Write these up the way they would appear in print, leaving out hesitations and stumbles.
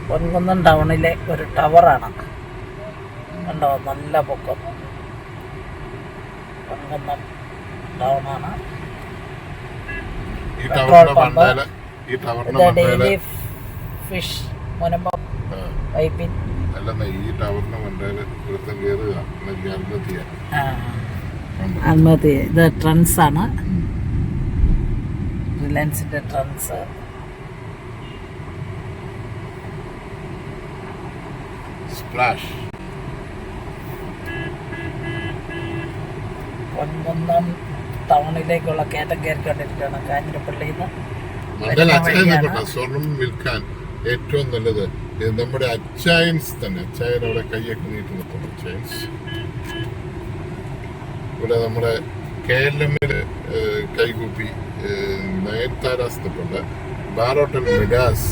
പൊൻകുന്നം ടൗണിലെ ഒരു ടവറാണ്. കണ്ടോ, നല്ല പൊക്കം. പൊൻകുന്നം ടൗണാണ്. Petrol pump, daily fish, Munambam പൈപ്പിൻ. ആത്മഹത്യ. ഇത് ട്രെൻഡ്സ് ആണ്, റിലയൻസിന്റെ ട്രെൻഡ്സ്. പൊൻകുന്നം ടൗണിലേക്കുള്ള കയറ്റം കയറിക്കൊണ്ടിരിക്കുകയാണ് കാഞ്ഞിരപ്പള്ളിയിൽ നിന്ന്. സ്വർണം വിൽക്കാൻ ഏറ്റവും നല്ലത് നമ്മുടെ അച്ചായൻസ് തന്നെ. അച്ചായൻ അവിടെ കൈയൊക്കെ നീട്ടി നിർത്തുന്നു. അച്ചായൻസ് ഇവിടെ നമ്മുടെ KLM കൈകൂപ്പി നയൻതാരാസ് നിൽപ്പുണ്ട്. ബാർ ഹോട്ടൽ മെഡാസ്,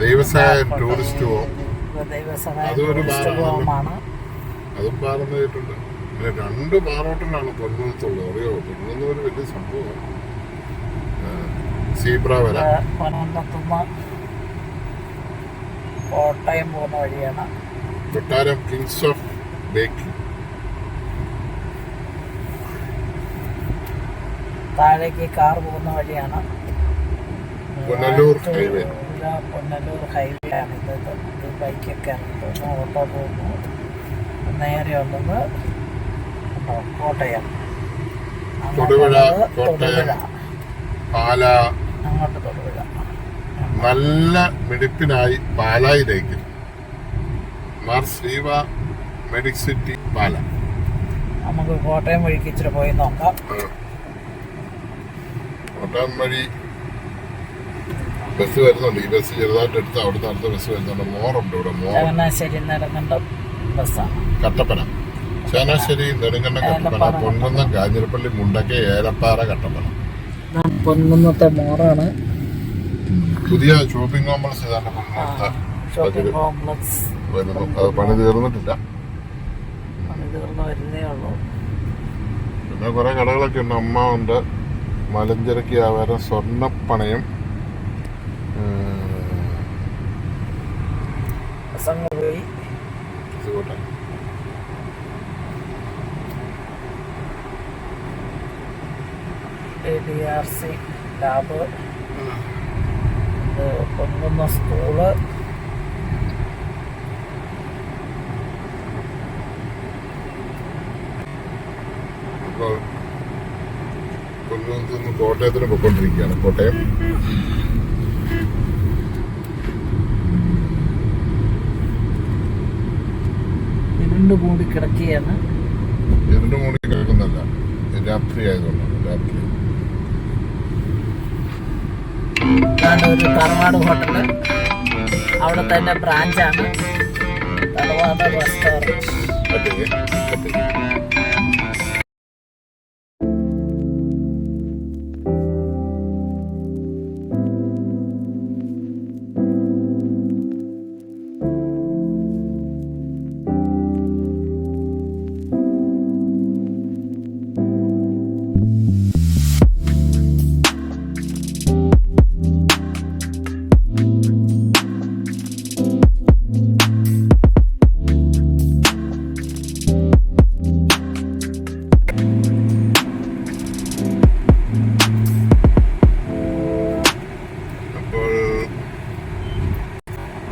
ദൈവസഹായ ടൂറിസ്റ്റ് ഹോം, അതൊരു ബാറാണ്, അതും ബാറെന്ന് കേട്ടിട്ടുണ്ട്. പിന്നെ 2 ബാർ ഹോട്ടലാണ് പൊൻകുന്നത്തുള്ളത്. അറിയോ, പൊൻകുന്നം ഒരു വലിയ സംഭവമാണ്. സീബ്രാവല കോട്ടയം പോകുന്ന വഴിയാണ്. കൊട്ടാരം കിങ്സ് ഓഫ് ബേക്കിംഗ്. താഴേക്ക് കാർ പോകുന്ന വഴിയാണ്. പുനലൂർ ഹൈവേ. പുനലൂർ ഹൈവേ ആണ് ഇത്. ബൈക്കൊക്കെ പോകുന്നു, ഓട്ടോ പോകുന്നു. നേരെ ഉള്ളത് കോട്ടയം, തൊടുപുഴ, കോട്ടയം, പാല. അങ്ങോട്ട് തൊടുപുഴ. നല്ല മിടുപ്പിനായി പാലായിലേക്ക് മാർ ശ്രീവ മെഡിക് സിറ്റി പാല. നമുക്ക് കോട്ടയം വഴിക്ക് ഇച്ചിരി പോയി നോക്കാം. കോട്ടയം വഴി ബസ് വരുന്നുണ്ട്. ഈ ബസ് ചെറുതായിട്ട് എടുത്ത് അവിടുന്ന് അടുത്ത ബസ് വരുന്നുണ്ട്. മോറുണ്ട് ഇവിടെ. ചങ്ങനാശ്ശേരി നെടുങ്കണ്ടം ബസ്സാണ്. കട്ടപ്പന, ചങ്ങനാശ്ശേരി, നെടുങ്കണ്ടം, കട്ടപ്പന, പൊൻകുന്നം, കാഞ്ഞിരപ്പള്ളി, മുണ്ടക്കൈ, ഏലപ്പാറ, കട്ടപ്പന. പൊൻകുന്നത്തെ മോറാണ്. പുതിയ ഷോപ്പിംഗ് കോംപ്ലക്സ് ഏതാണ്ട് പണി തീർന്നിട്ടില്ല. പിന്നെ കുറെ കടകളൊക്കെ ഉണ്ട്. അമ്മ ഉണ്ട്, മലഞ്ചരക്ക് വ്യാപാരം, സ്വർണ്ണപ്പണയം, DRC ലാബ്, പൊൻകുന്ന സ്കൂള്, കോട്ടയത്തിന് പോയിക്കൊണ്ടിരിക്കുകയാണ്. കോട്ടയം ഇരുണ്ട് മൂടി കിടക്കുകയാണ്. ഇരുണ്ട് മൂടി കിടക്കുന്നല്ല, രാത്രി ആയതുകൊണ്ടാണ്. രാത്രി ഒരു തറവാട് ഹോട്ടല്, അവിടെ തന്നെ ബ്രാഞ്ചാണ്. തറവാട് റെസ്റ്റോറൻറ്റ്.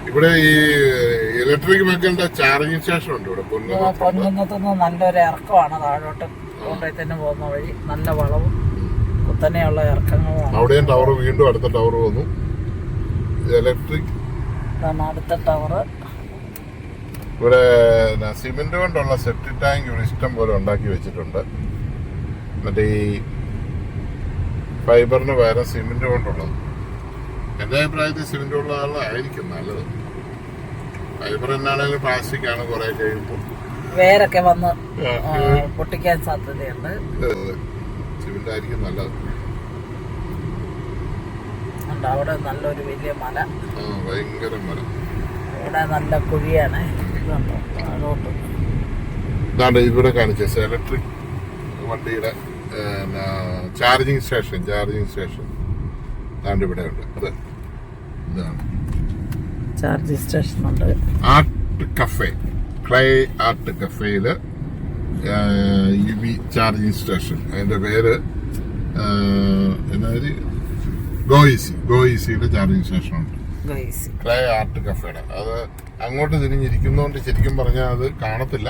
ഇവിടെ ഈ ഇലക്ട്രിക് വെഹിക്കിളിന്റെ ചാർജിങ് സ്റ്റേഷൻ ഉണ്ട് ഇവിടെ. പൊൻകുന്നത്തുനിന്ന് നല്ലൊരു ഇറക്കമാണ്. താഴോട്ട് കോട്ടയത്ത് തന്നെ പോകുന്ന വഴി നല്ല വളവും കുത്തനെയുള്ള ഇറക്കങ്ങളുമാണ്. അവിടെയും ടവർ, വീണ്ടും അടുത്ത ടവർ വന്നു. ഇലക്ട്രിക് അടുത്ത ടവർ. ഇവിടെ സിമെന്റ് കൊണ്ടുള്ള സെപ്റ്റിക് ടാങ്ക് ഇവിടെ ഇഷ്ടം പോലെ ഉണ്ടാക്കി വെച്ചിട്ടുണ്ട്. മറ്റേ ഈ ഫൈബറിന് പകരം സിമെന്റ് കൊണ്ടുള്ളത്. എന്റെ അഭിപ്രായത്തിൽ സിമെന്റ് ഉള്ളതായിരിക്കും നല്ലത്. ഫൈബർ എന്നാണെങ്കിലും പ്ലാസ്റ്റിക് ആണ്. കുറെ കഴിയുമ്പോൾ വേരൊക്കെ വന്ന് പൊട്ടിക്കാൻ സാധ്യതയുണ്ട്. സിമെന്റ് ആയിരിക്കും നല്ലത്. അവിടെ നല്ലൊരു വലിയ മല, ഭയങ്കര മല. ഇവിടെ നല്ല കുഴിയാണ്. ഇതാണ്ട് ഇവിടെ കാണിച്ച ഇലക്ട്രിക് വണ്ടിയുടെ ചാർജിങ് സ്റ്റേഷൻ. ഇതാണ്ട് ഇവിടെ ഉണ്ട്. അത് ഇതാണ് ചാർജിങ് സ്റ്റേഷൻ ഉണ്ട്. ആർട്ട് കഫേ, ക്ലേ ആർട്ട് കഫേയില് EV ചാർജിങ് സ്റ്റേഷൻ. അതിന്റെ പേര് എന്നാ, ഗോയിസിയുടെ ചാർജിങ് സ്റ്റേഷൻ ഉണ്ട്. ക്ലേ ആർട്ട് കഫേയുടെ അത് അങ്ങോട്ട് തിരിഞ്ഞിരിക്കുന്നോണ്ട് ശരിക്കും പറഞ്ഞാൽ അത് കാണത്തില്ല.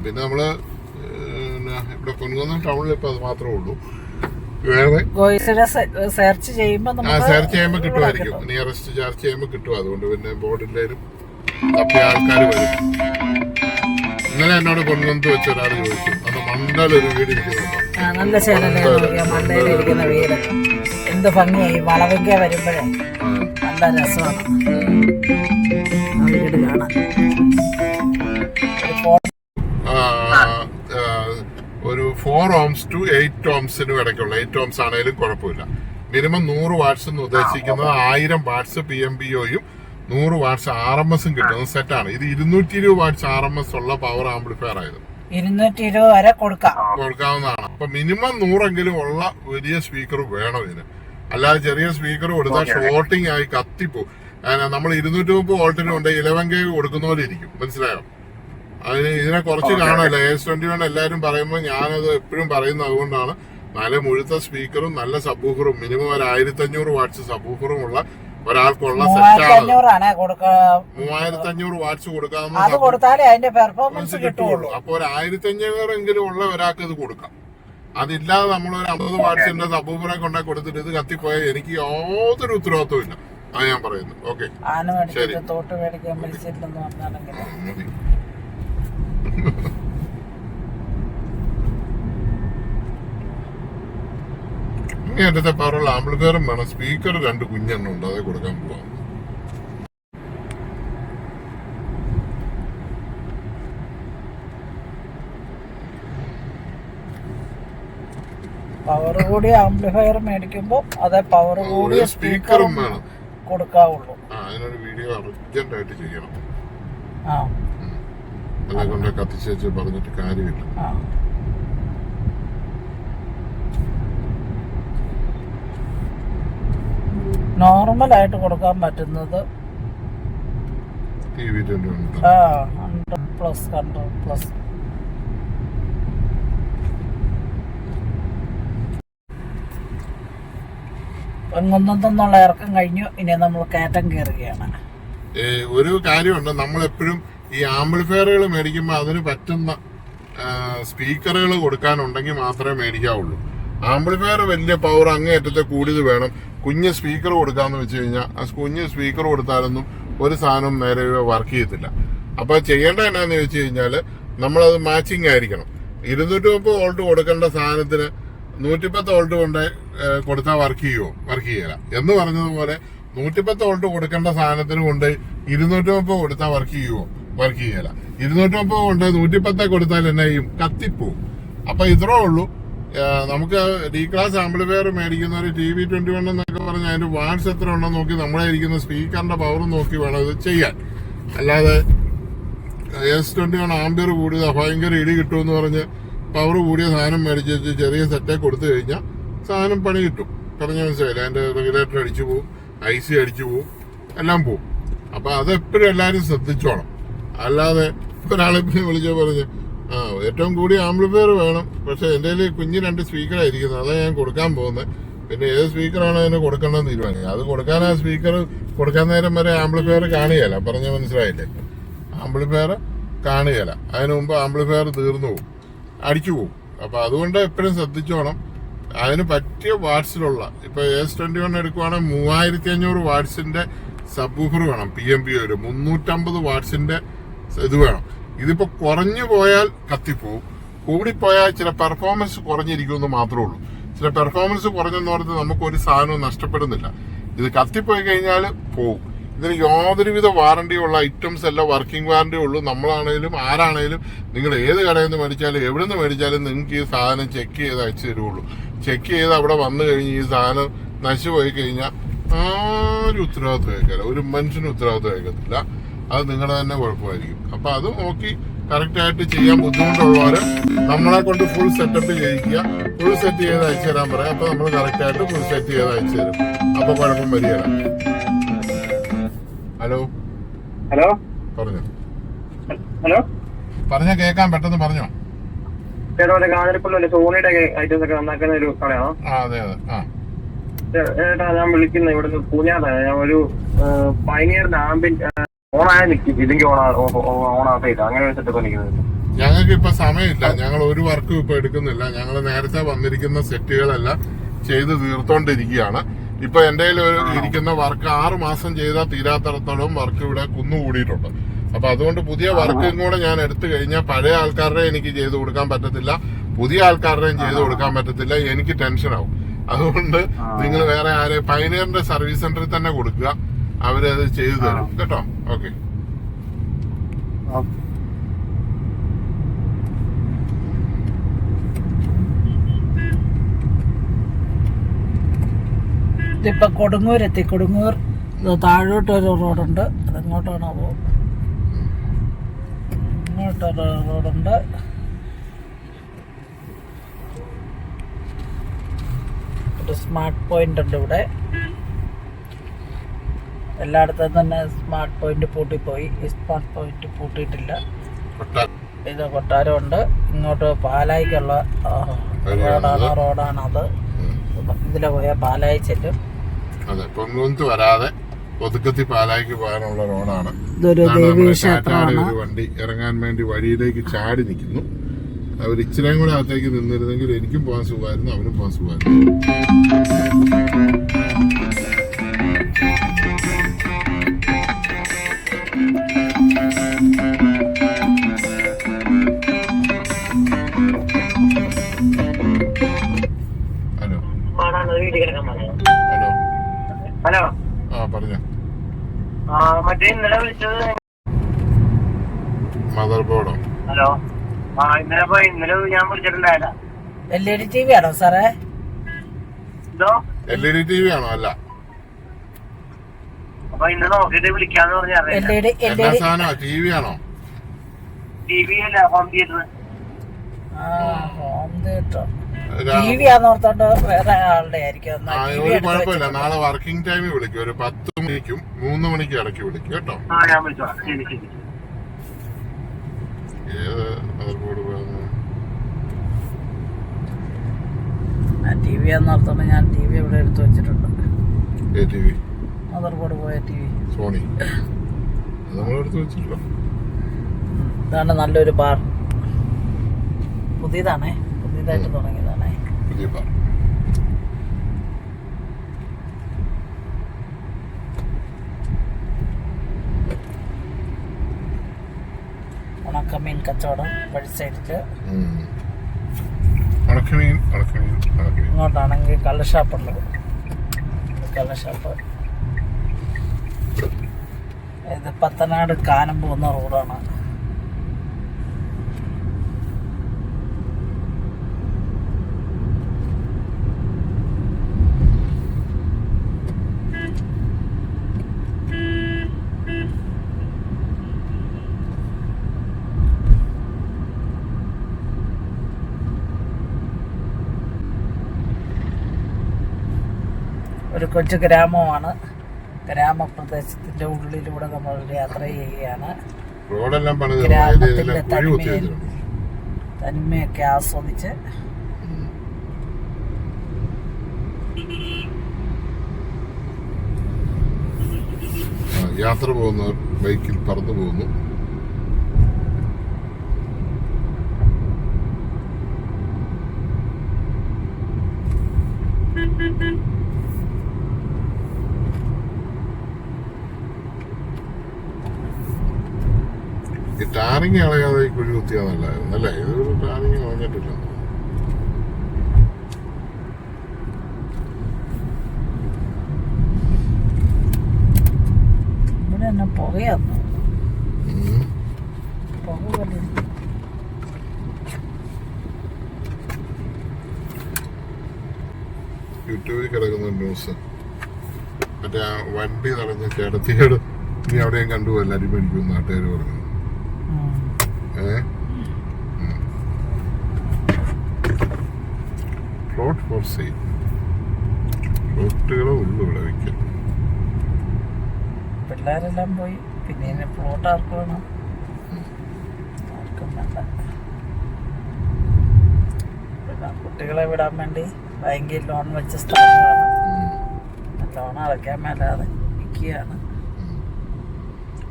പിന്നെ നമ്മള് ഇവിടെ പൊൻകുന്നം ടൗണിൽ ഇപ്പൊ അത് മാത്രമേ ഉള്ളൂ. വേറെ സെർച്ച് ചെയ്യുമ്പോ കിട്ടുമായിരിക്കും. നിയറസ്റ്റ് ചാർജ് ചെയ്യുമ്പോ കിട്ടും. അതുകൊണ്ട് പിന്നെ ബോർഡിലേലും തപ്പിയ ആൾക്കാർ വരും. ഇന്നലെ എന്നോട് പൊൻകുന്നത്ത് വെച്ച ഒരാൾ ചോദിച്ചു, അന്ന് മണ്ടലൊരു വീട് ഇരിക്കുന്നുണ്ടോ. നല്ല മണ്ടയിലിരിക്കുന്ന വീട് എന്ത് ഭംഗിയായി വളവെങ്ക വരുമ്പോഴേ നല്ല രസമാണ് ആ വീട് കാണാൻ. ഒരു 4 ohms to 8 ohmsന് ഇടയ്ക്കുള്ള 8 ohms ആണെങ്കിലും കുഴപ്പമില്ല. മിനിമം 100 വാട്ട്സ് എന്ന് ഉദ്ദേശിക്കുന്നത് 1000 വാട്ട്സ് PMBOയും 100 വാട്ട്സ് RMSും കിട്ടുന്ന സെറ്റാണ്. ഇത് 220 വാട്ട്സ് RMS ഉള്ള പവർ ആംപ്ലിഫയർ ആയത്. 220 വരെ കൊടുക്കാവുന്നതാണ്. അപ്പൊ മിനിമം 100എങ്കിലും ഉള്ള വലിയ സ്പീക്കർ വേണം ഇതിന്. അല്ലാതെ ചെറിയ സ്പീക്കർ കൊടുത്താൽ ഷോർട്ടിങ് ആയി കത്തിപ്പോവും. നമ്മൾ 230 വോൾട്ടിന് കൊണ്ട് 11K കൊടുക്കുന്ന പോലെ ഇരിക്കും. മനസ്സിലായോ? അതിന് ഇതിനെ കുറച്ച് കാണാമല്ലോ. AS21 എല്ലാവരും പറയുമ്പോൾ ഞാനത് എപ്പോഴും പറയുന്നത് അതുകൊണ്ടാണ്. നല്ല മുഴുത്ത സ്പീക്കറും നല്ല സബ്വൂഫറും മിനിമം ഒരു 1500 വാട്ട്സ് സബ്വൂഫറും ഉള്ള ഒരാൾക്കുള്ള സെറ്റാണ്. 3500 വാട്ട്സ് കൊടുക്കാവുന്ന കിട്ടുള്ളൂ. അപ്പൊ ഒരു 1500 എങ്കിലും ഉള്ള ഒരാൾക്ക് ഇത് കൊടുക്കാം. അതില്ലാതെ നമ്മളൊരു 50 വാട്ട്സിന്റെ സബ്വൂഫറെ കൊണ്ടേ കൊടുത്തിട്ട് ഇത് കത്തിപ്പോയാൽ എനിക്ക് യാതൊരു ഉത്തരവാദിത്വം ഇല്ല. അത് ഞാൻ പറയുന്നു. ഓക്കെ, ശരി. എന്റെ പവറുള്ള ആംപ്ലിഫയറും വേണം. സ്പീക്കർ 2 കുഞ്ഞെണ്ണം ഉണ്ട്, അതേ കൊടുക്കാൻ പോവാം. പവർ കൂടിയ ആംപ്ലിഫയർ മേടിക്കുമ്പോ അതേ പവർ കൂടിയ സ്പീക്കറും വേണം കൊടുക്കാവുള്ളൂ. അതിനൊരു വീഡിയോ അർജന്റ് ആയിട്ട് ചെയ്യണം. അതെ കൊണ്ട് കത്തിച്ച് പറഞ്ഞിട്ട് കാര്യമില്ല. നോർമൽ ആയിട്ട് കൊടുക്കാൻ പറ്റുന്നത് TV21 100+. പൊൻകുന്നത്തുനിന്നുള്ള ഇറക്കം കഴിഞ്ഞു. ഇനി നമ്മൾ കയറ്റം കയറുകയാണ്. ഒരു കാര്യമുണ്ട്, നമ്മളെപ്പോഴും ഈ ആംപ്ലിഫയറുകൾ മേടിക്കുമ്പോൾ അതിന് പറ്റുന്ന സ്പീക്കറുകൾ കൊടുക്കാനുണ്ടെങ്കിൽ മാത്രമേ മേടിക്കാവുള്ളൂ. ആംപ്ലിഫയർ വലിയ പവർ അങ്ങേയറ്റത്തെ കൂടിയത് വേണം. കുഞ്ഞ് സ്പീക്കർ കൊടുക്കാന്ന് വെച്ച് കഴിഞ്ഞാൽ ആ കുഞ്ഞ് സ്പീക്കർ കൊടുത്താലൊന്നും ഒരു സാധനം നേരെ വർക്ക് ചെയ്യത്തില്ല. അപ്പൊ ചെയ്യേണ്ട എന്നാന്ന് ചോദിച്ചു കഴിഞ്ഞാല് നമ്മളത് മാച്ചിങ് ആയിരിക്കണം. 230 വോൾട്ട് കൊടുക്കേണ്ട സാധനത്തിന് 110 വോൾട്ട് കൊണ്ട് കൊടുത്താൽ വർക്ക് ചെയ്യില്ല എന്ന് പറഞ്ഞതുപോലെ 110 വോൾട്ട് കൊടുക്കേണ്ട സാധനത്തിന് കൊണ്ട് 230 കൊടുത്താൽ വർക്ക് ചെയ്യില്ല. 230 കൊണ്ട് 110 കൊടുത്താൽ എന്നാ ചെയ്യും? കത്തിപ്പോവും. അപ്പൊ ഇത്രേ ഉള്ളൂ. നമുക്ക് ഡി ക്ലാസ് ആംപ്ലിഫയർ മേടിക്കുന്ന ഒരു TV21 എന്നൊക്കെ പറഞ്ഞാൽ അതിന്റെ വാട്ട്സ് എത്ര ഉണ്ടെന്ന് നോക്കി നമ്മളെ ഇരിക്കുന്ന സ്പീക്കറിന്റെ പവർ നോക്കി വേണം ഇത് ചെയ്യാൻ. അല്ലാതെ AS21 ആംപിയർ കൂടിയതാ ഭയങ്കര ഇടി കിട്ടുമെന്ന് പറഞ്ഞ് പവർ കൂടിയ സാധനം മേടിച്ച് വെച്ച് ചെറിയ സെറ്റെ കൊടുത്തു കഴിഞ്ഞാൽ സാധനം പണി കിട്ടും. പറഞ്ഞ മനസ്സിലായില്ല. അതിന്റെ റെഗുലേറ്റർ അടിച്ചു പോവും, IC അടിച്ചു പോവും, എല്ലാം പോവും. അപ്പൊ അതെപ്പോഴും എല്ലാരും ശ്രദ്ധിച്ചോണം. അല്ലാതെ ഒരാളെപ്പോഴും വിളിച്ചോ പറഞ്ഞ് ഏറ്റവും കൂടിയ ആംപ്ലിഫയർ വേണം, പക്ഷെ എന്റെ കയ്യിൽ കുഞ്ഞ് 2 സ്പീക്കറായിരിക്കുന്നത്, അതാ ഞാൻ കൊടുക്കാൻ പോകുന്നത്. പിന്നെ ഏത് സ്പീക്കറാണ് അതിന് കൊടുക്കേണ്ടതെന്ന് തീരുമാനിക്കുക. അത് കൊടുക്കാൻ ആ സ്പീക്കർ കൊടുക്കാൻ നേരം വരെ ആംപ്ലിഫയർ കാണുകയില്ല. പറഞ്ഞ മനസ്സിലായില്ലേ? ആംപ്ലിഫയർ കാണുകയില്ല. അതിനു മുമ്പ് ആംപ്ലിഫയർ തീർന്നു പോകും, അടിച്ചു പോകും. അപ്പൊ അതുകൊണ്ട് എപ്പോഴും ശ്രദ്ധിച്ചോണം. അതിന് പറ്റിയ വാട്ട്സിലുള്ള ഇപ്പൊ AS21 എടുക്കുവാണെങ്കിൽ 3500 വാട്ട്സിന്റെ സബ്വൂഫർ വേണം. PMBO 350 വാട്ട്സിന്റെ ഇത് വേണം. ഇതിപ്പോ കുറഞ്ഞു പോയാൽ കത്തിപ്പോവും, കൂടിപ്പോയാൽ ചില പെർഫോമൻസ് കുറഞ്ഞിരിക്കുമെന്ന് മാത്രമേ ഉള്ളൂ. ചില പെർഫോമൻസ് കുറഞ്ഞെന്ന് പറഞ്ഞാൽ നമുക്ക് ഒരു സാധനവും നഷ്ടപ്പെടുന്നില്ല. ഇത് കത്തിപ്പോയി കഴിഞ്ഞാൽ പോവും. ഇതിന് യാതൊരുവിധ വാറണ്ടിയുള്ള ഐറ്റംസ് അല്ല, വർക്കിംഗ് വാറണ്ടി ഉള്ളൂ. നമ്മളാണേലും ആരാണേലും നിങ്ങൾ ഏത് കടയിൽ നിന്ന് മേടിച്ചാലും എവിടെ നിന്ന് മേടിച്ചാലും നിങ്ങൾക്ക് ഈ സാധനം ചെക്ക് ചെയ്ത് അയച്ചു തരുള്ളൂ. ചെക്ക് ചെയ്ത് അവിടെ വന്നു കഴിഞ്ഞ് ഈ സാധനം നശിച്ചു പോയി കഴിഞ്ഞാൽ ആരും ഉത്തരവാദിത്വം വയ്ക്കില്ല, ഒരു മനുഷ്യനും ഉത്തരവാദിത്വം വയ്ക്കത്തില്ല. അത് നിങ്ങളുടെ തന്നെ കുഴപ്പമായിരിക്കും. അപ്പൊ അത് നോക്കി കറക്റ്റ് ആയിട്ട് ചെയ്യാൻ ബുദ്ധിമുട്ടുള്ളവര് നമ്മളെ കൊണ്ട് ഫുൾ സെറ്റപ്പ് ചെയ്യിക്കുക. ഫുൾ സെറ്റ് ചെയ്ത് അയച്ചു തരാൻ പറയാം. അപ്പൊ നമ്മൾ കറക്റ്റ് ആയിട്ട് ഫുൾ സെറ്റ് ചെയ്ത് അയച്ചു തരും. അപ്പൊ കുഴപ്പം വരികയില്ല. ഹലോ ഹലോ പറഞ്ഞോ. ഹലോ പറഞ്ഞ കേൾക്കാൻ പെട്ടെന്ന് പറഞ്ഞോ. ചേട്ടാ മറ്റേ കാഞ്ഞിരപ്പള്ളി സോണിയുടെ ഐറ്റംസ് ഒക്കെ നന്നാക്കുന്ന ഒരു കടയാണോ? അതെ അതെ. ആ ചേട്ടാ ഞാൻ വിളിക്കുന്നത് ഇവിടുന്ന് പൂഞ്ഞാറാണ്. ഞാൻ ഒരു പൈനിയറിന്റെ ഓണായ നിൽക്കും, ഇല്ലെങ്കിൽ ഓണാകത്തില്ല, അങ്ങനെ ഒരു സെറ്റപ്പ് നിൽക്കുന്നത്. ഞങ്ങൾക്ക് ഇപ്പൊ സമയമില്ല, ഞങ്ങൾ ഒരു വർക്കും ഇപ്പൊ എടുക്കുന്നില്ല. ഞങ്ങൾ നേരത്തെ വന്നിരിക്കുന്ന സെറ്റുകളെല്ലാം ചെയ്ത് തീർത്തോണ്ടിരിക്കുകയാണ്. ഇപ്പൊ എന്റെ ഇരിക്കുന്ന വർക്ക് 6 മാസം ചെയ്താൽ തീരാത്തടത്തോളം വർക്ക് ഇവിടെ കുന്നുകൂടിയിട്ടുണ്ട്. അപ്പൊ അതുകൊണ്ട് പുതിയ വർക്കും കൂടെ ഞാൻ എടുത്തു കഴിഞ്ഞാൽ പഴയ ആൾക്കാരുടെ എനിക്ക് ചെയ്ത് കൊടുക്കാൻ പറ്റത്തില്ല, പുതിയ ആൾക്കാരുടെയും ചെയ്ത് കൊടുക്കാൻ പറ്റത്തില്ല. എനിക്ക് ടെൻഷനാവും. അതുകൊണ്ട് നിങ്ങൾ വേറെ പൈനിയറിന്റെ സർവീസ് സെന്ററിൽ തന്നെ കൊടുക്കുക, അവരത് ചെയ്തു തരും കേട്ടോ. ഓക്കെ. ഇപ്പൊ കൊടുങ്ങൂർ എത്തി. കൊടുങ്ങൂർ താഴോട്ടൊരു റോഡുണ്ട്, അതെങ്ങോട്ടാണോ ഇങ്ങോട്ടൊരു റോഡുണ്ട്. ഒരു സ്മാർട്ട് പോയിന്റ് ഉണ്ട് ഇവിടെ. എല്ലായിടത്തും തന്നെ സ്മാർട്ട് പോയിന്റ് പൂട്ടിപ്പോയി. ഈ സ്മാർട്ട് പോയിന്റ് പൂട്ടിയിട്ടില്ല. ഇത് കൊട്ടാരമുണ്ട്. ഇങ്ങോട്ട് പാലായിക്കുള്ള റോഡാണത്. ഇതിലെ പോയ പാലായി ചെല്ലും. അതെ, പൊൻകുന്നത്ത് വരാതെ ഒതുക്കത്തി പാലായിക്ക് പോകാനുള്ള റോഡാണ്. ഇതൊരു ദേവീക്ഷേത്രമാണ്. ഒരു വണ്ടി ഇറങ്ങാൻ വേണ്ടി വഴിയിലേക്ക് ചാടി നിൽക്കുന്നു. അവർ ഇച്ചിരിയും കൂടെ അകത്തേക്ക് നിന്നിരുന്നെങ്കിൽ എനിക്കും പോകാൻ സുഖമായിരുന്നു, അവനും പോകാൻ സുഖമായിരുന്നു. ഹലോ ഹലോ പറഞ്ഞോ. മറ്റേ ഇന്നലെ വിളിച്ചത് മദർ ബോർഡോ? ഹലോ ഇന്നലെ ഞാൻ വിളിച്ചിട്ടുണ്ടായില്ല. LED TV ആണോ സാറേ? എന്തോ LED TV ആണോ? അല്ല, അപ്പൊ ഇന്ന് നോക്കിട്ട് വിളിക്കാന്ന് പറഞ്ഞാ എല്ലാ സാധനോ? TV ആണോ? TV അല്ല, home theatre. Home theatre. TV ആന്നോർത്തോണ്ട് വേറെ ആളുടെ ആയിരിക്കും. ഒരു കുഴപ്പമില്ല. നാളെ വർക്കിംഗ് ടൈമിൽ വിളിക്കും. ഒരു 10 മണിക്കും 3 മണിക്കും ഇടയ്ക്ക് വിളിക്കും കേട്ടോ. ഞാൻ വിളിച്ചോളാം. ശരി ശരി. ഏത് മദർ ബോർഡ് പോയെന്ന്? TV ആന്നോർത്തോണ്ട് ഞാൻ TV ഇവിടെ എടുത്ത് വെച്ചിട്ടുണ്ട്. TV മദർ ബോർഡ് പോയ TV സോണി നമ്മളെടുത്ത് വെച്ചിട്ടുണ്ടോ? ഇതാണ് നല്ലൊരു ബാർ. പുതിയതാണേ, പുതിയതായിട്ട് തുടങ്ങിയതാണേ. പുതിയ ബാർ. ഉണക്കമീൻ കച്ചവടം വഴി സൈഡില്. ഇങ്ങോട്ടാണെങ്കിൽ കള്ളുഷാപ്പുള്ളത്. കള്ളുഷാപ്പ്. ഇത് പത്തനാട് കാനം പോകുന്ന റോഡാണ്. ഒരു കൊച്ചു ഗ്രാമമാണ്. ഗ്രാമപ്രദേശത്തിന്റെ ഉള്ളിലൂടെ നമ്മൾ യാത്ര ചെയ്യുകയാണ്. ഗ്രാമത്തിന്റെ തനിമയൊക്കെ ആസ്വദിച്ച് യാത്ര പോകുന്നവർ ബൈക്കിൽ പറന്നു പോകുന്നു. ഈ ടാറിങ് കളയാതെ ഈ കുഴി കുത്തിയാൽ നല്ലതായിരുന്നു അല്ലേ? ഇതൊരു ടാറിങ് കളഞ്ഞിട്ടില്ല. ഇവിടെ തന്നെ പുകയാന്നു. പുക പോലെ യൂട്യൂബിൽ കിടക്കുന്ന ന്യൂസ്, മറ്റേ ആ വണ്ടി നിറഞ്ഞ കിടത്തിയോട് ഇനി അവിടെയും കണ്ടുപോകല്ല, അടിമേടിക്കും നാട്ടുകാർ പറഞ്ഞു. Plot for sale. പ്ലോട്ടുകളെ ഉള്ളു ഇവിടെ വയ്ക്കാം. പിള്ളേരെല്ലാം പോയി. പിന്നെ ഇനി പ്ലോട്ട് ആർക്ക് വേണം? ആർക്കും വേണ്ട. പിന്നെ കുട്ടികളെ വിടാൻ വേണ്ടി ബാങ്കിൽ ലോൺ വെച്ച സ്ഥലങ്ങളാണ്. ലോൺ അടയ്ക്കാൻ മേലാതെ ഇരിക്കുകയാണ്.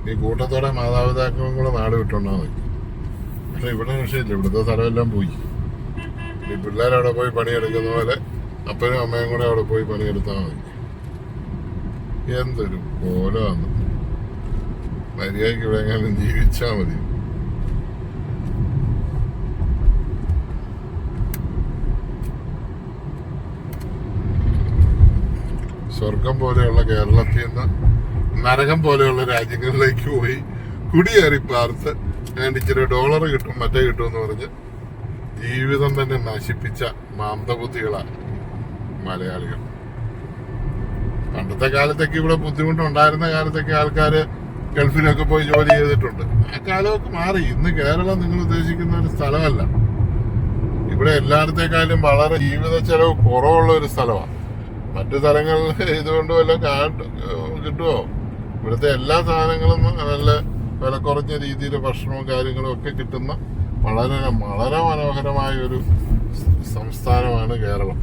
ഈ കൂട്ടത്തോടെ മാതാപിതാക്കളും കൂടെ നാട് വിട്ടോണ്ടാ മതി. പക്ഷെ ഇവിടെ രക്ഷയില്ല, ഇവിടുത്തെ സ്ഥലമെല്ലാം പോയി. ഈ പിള്ളേരവിടെ പോയി പണിയെടുക്കുന്ന പോലെ അപ്പനും അമ്മയും കൂടെ അവിടെ പോയി പണിയെടുത്താൽ മതി. എന്തൊരു കോലമാണ്. മര്യാദയ്ക്ക് ഇവിടെ എങ്ങനെ ജീവിച്ചാൽ മതി. സ്വർഗം പോലെയുള്ള കേരളത്തിൽ നിന്ന് നരകം പോലെയുള്ള രാജ്യങ്ങളിലേക്ക് പോയി കുടിയേറി പാർത്ത് വേണ്ടി ഇച്ചിരി ഡോളർ കിട്ടും മറ്റേ കിട്ടുമെന്ന് പറഞ്ഞ് ജീവിതം തന്നെ നശിപ്പിച്ച മാന്തബുദ്ധികളാണ് മലയാളികൾ. പണ്ടത്തെ കാലത്തൊക്കെ ഇവിടെ ബുദ്ധിമുട്ടുണ്ടായിരുന്ന കാലത്തൊക്കെ ആൾക്കാര് ഗൾഫിലൊക്കെ പോയി ജോലി ചെയ്തിട്ടുണ്ട്. ആ കാലമൊക്കെ മാറി. ഇന്ന് കേരളം നിങ്ങൾ ഉദ്ദേശിക്കുന്ന ഒരു സ്ഥലമല്ല. ഇവിടെ എല്ലായിടത്തേക്കാളും വളരെ ജീവിത ചെലവ് കുറവുള്ള ഒരു സ്ഥലമാണ്. മറ്റു സ്ഥലങ്ങളിൽ ഇതുകൊണ്ട് വല്ലതും കിട്ടുമോ? ഇവിടുത്തെ എല്ലാ സാധനങ്ങളും നല്ല വില കുറഞ്ഞ രീതിയിൽ ഭക്ഷണവും കാര്യങ്ങളും ഒക്കെ കിട്ടുന്ന വളരെ വളരെ മനോഹരമായ ഒരു സംസ്ഥാനമാണ് കേരളം.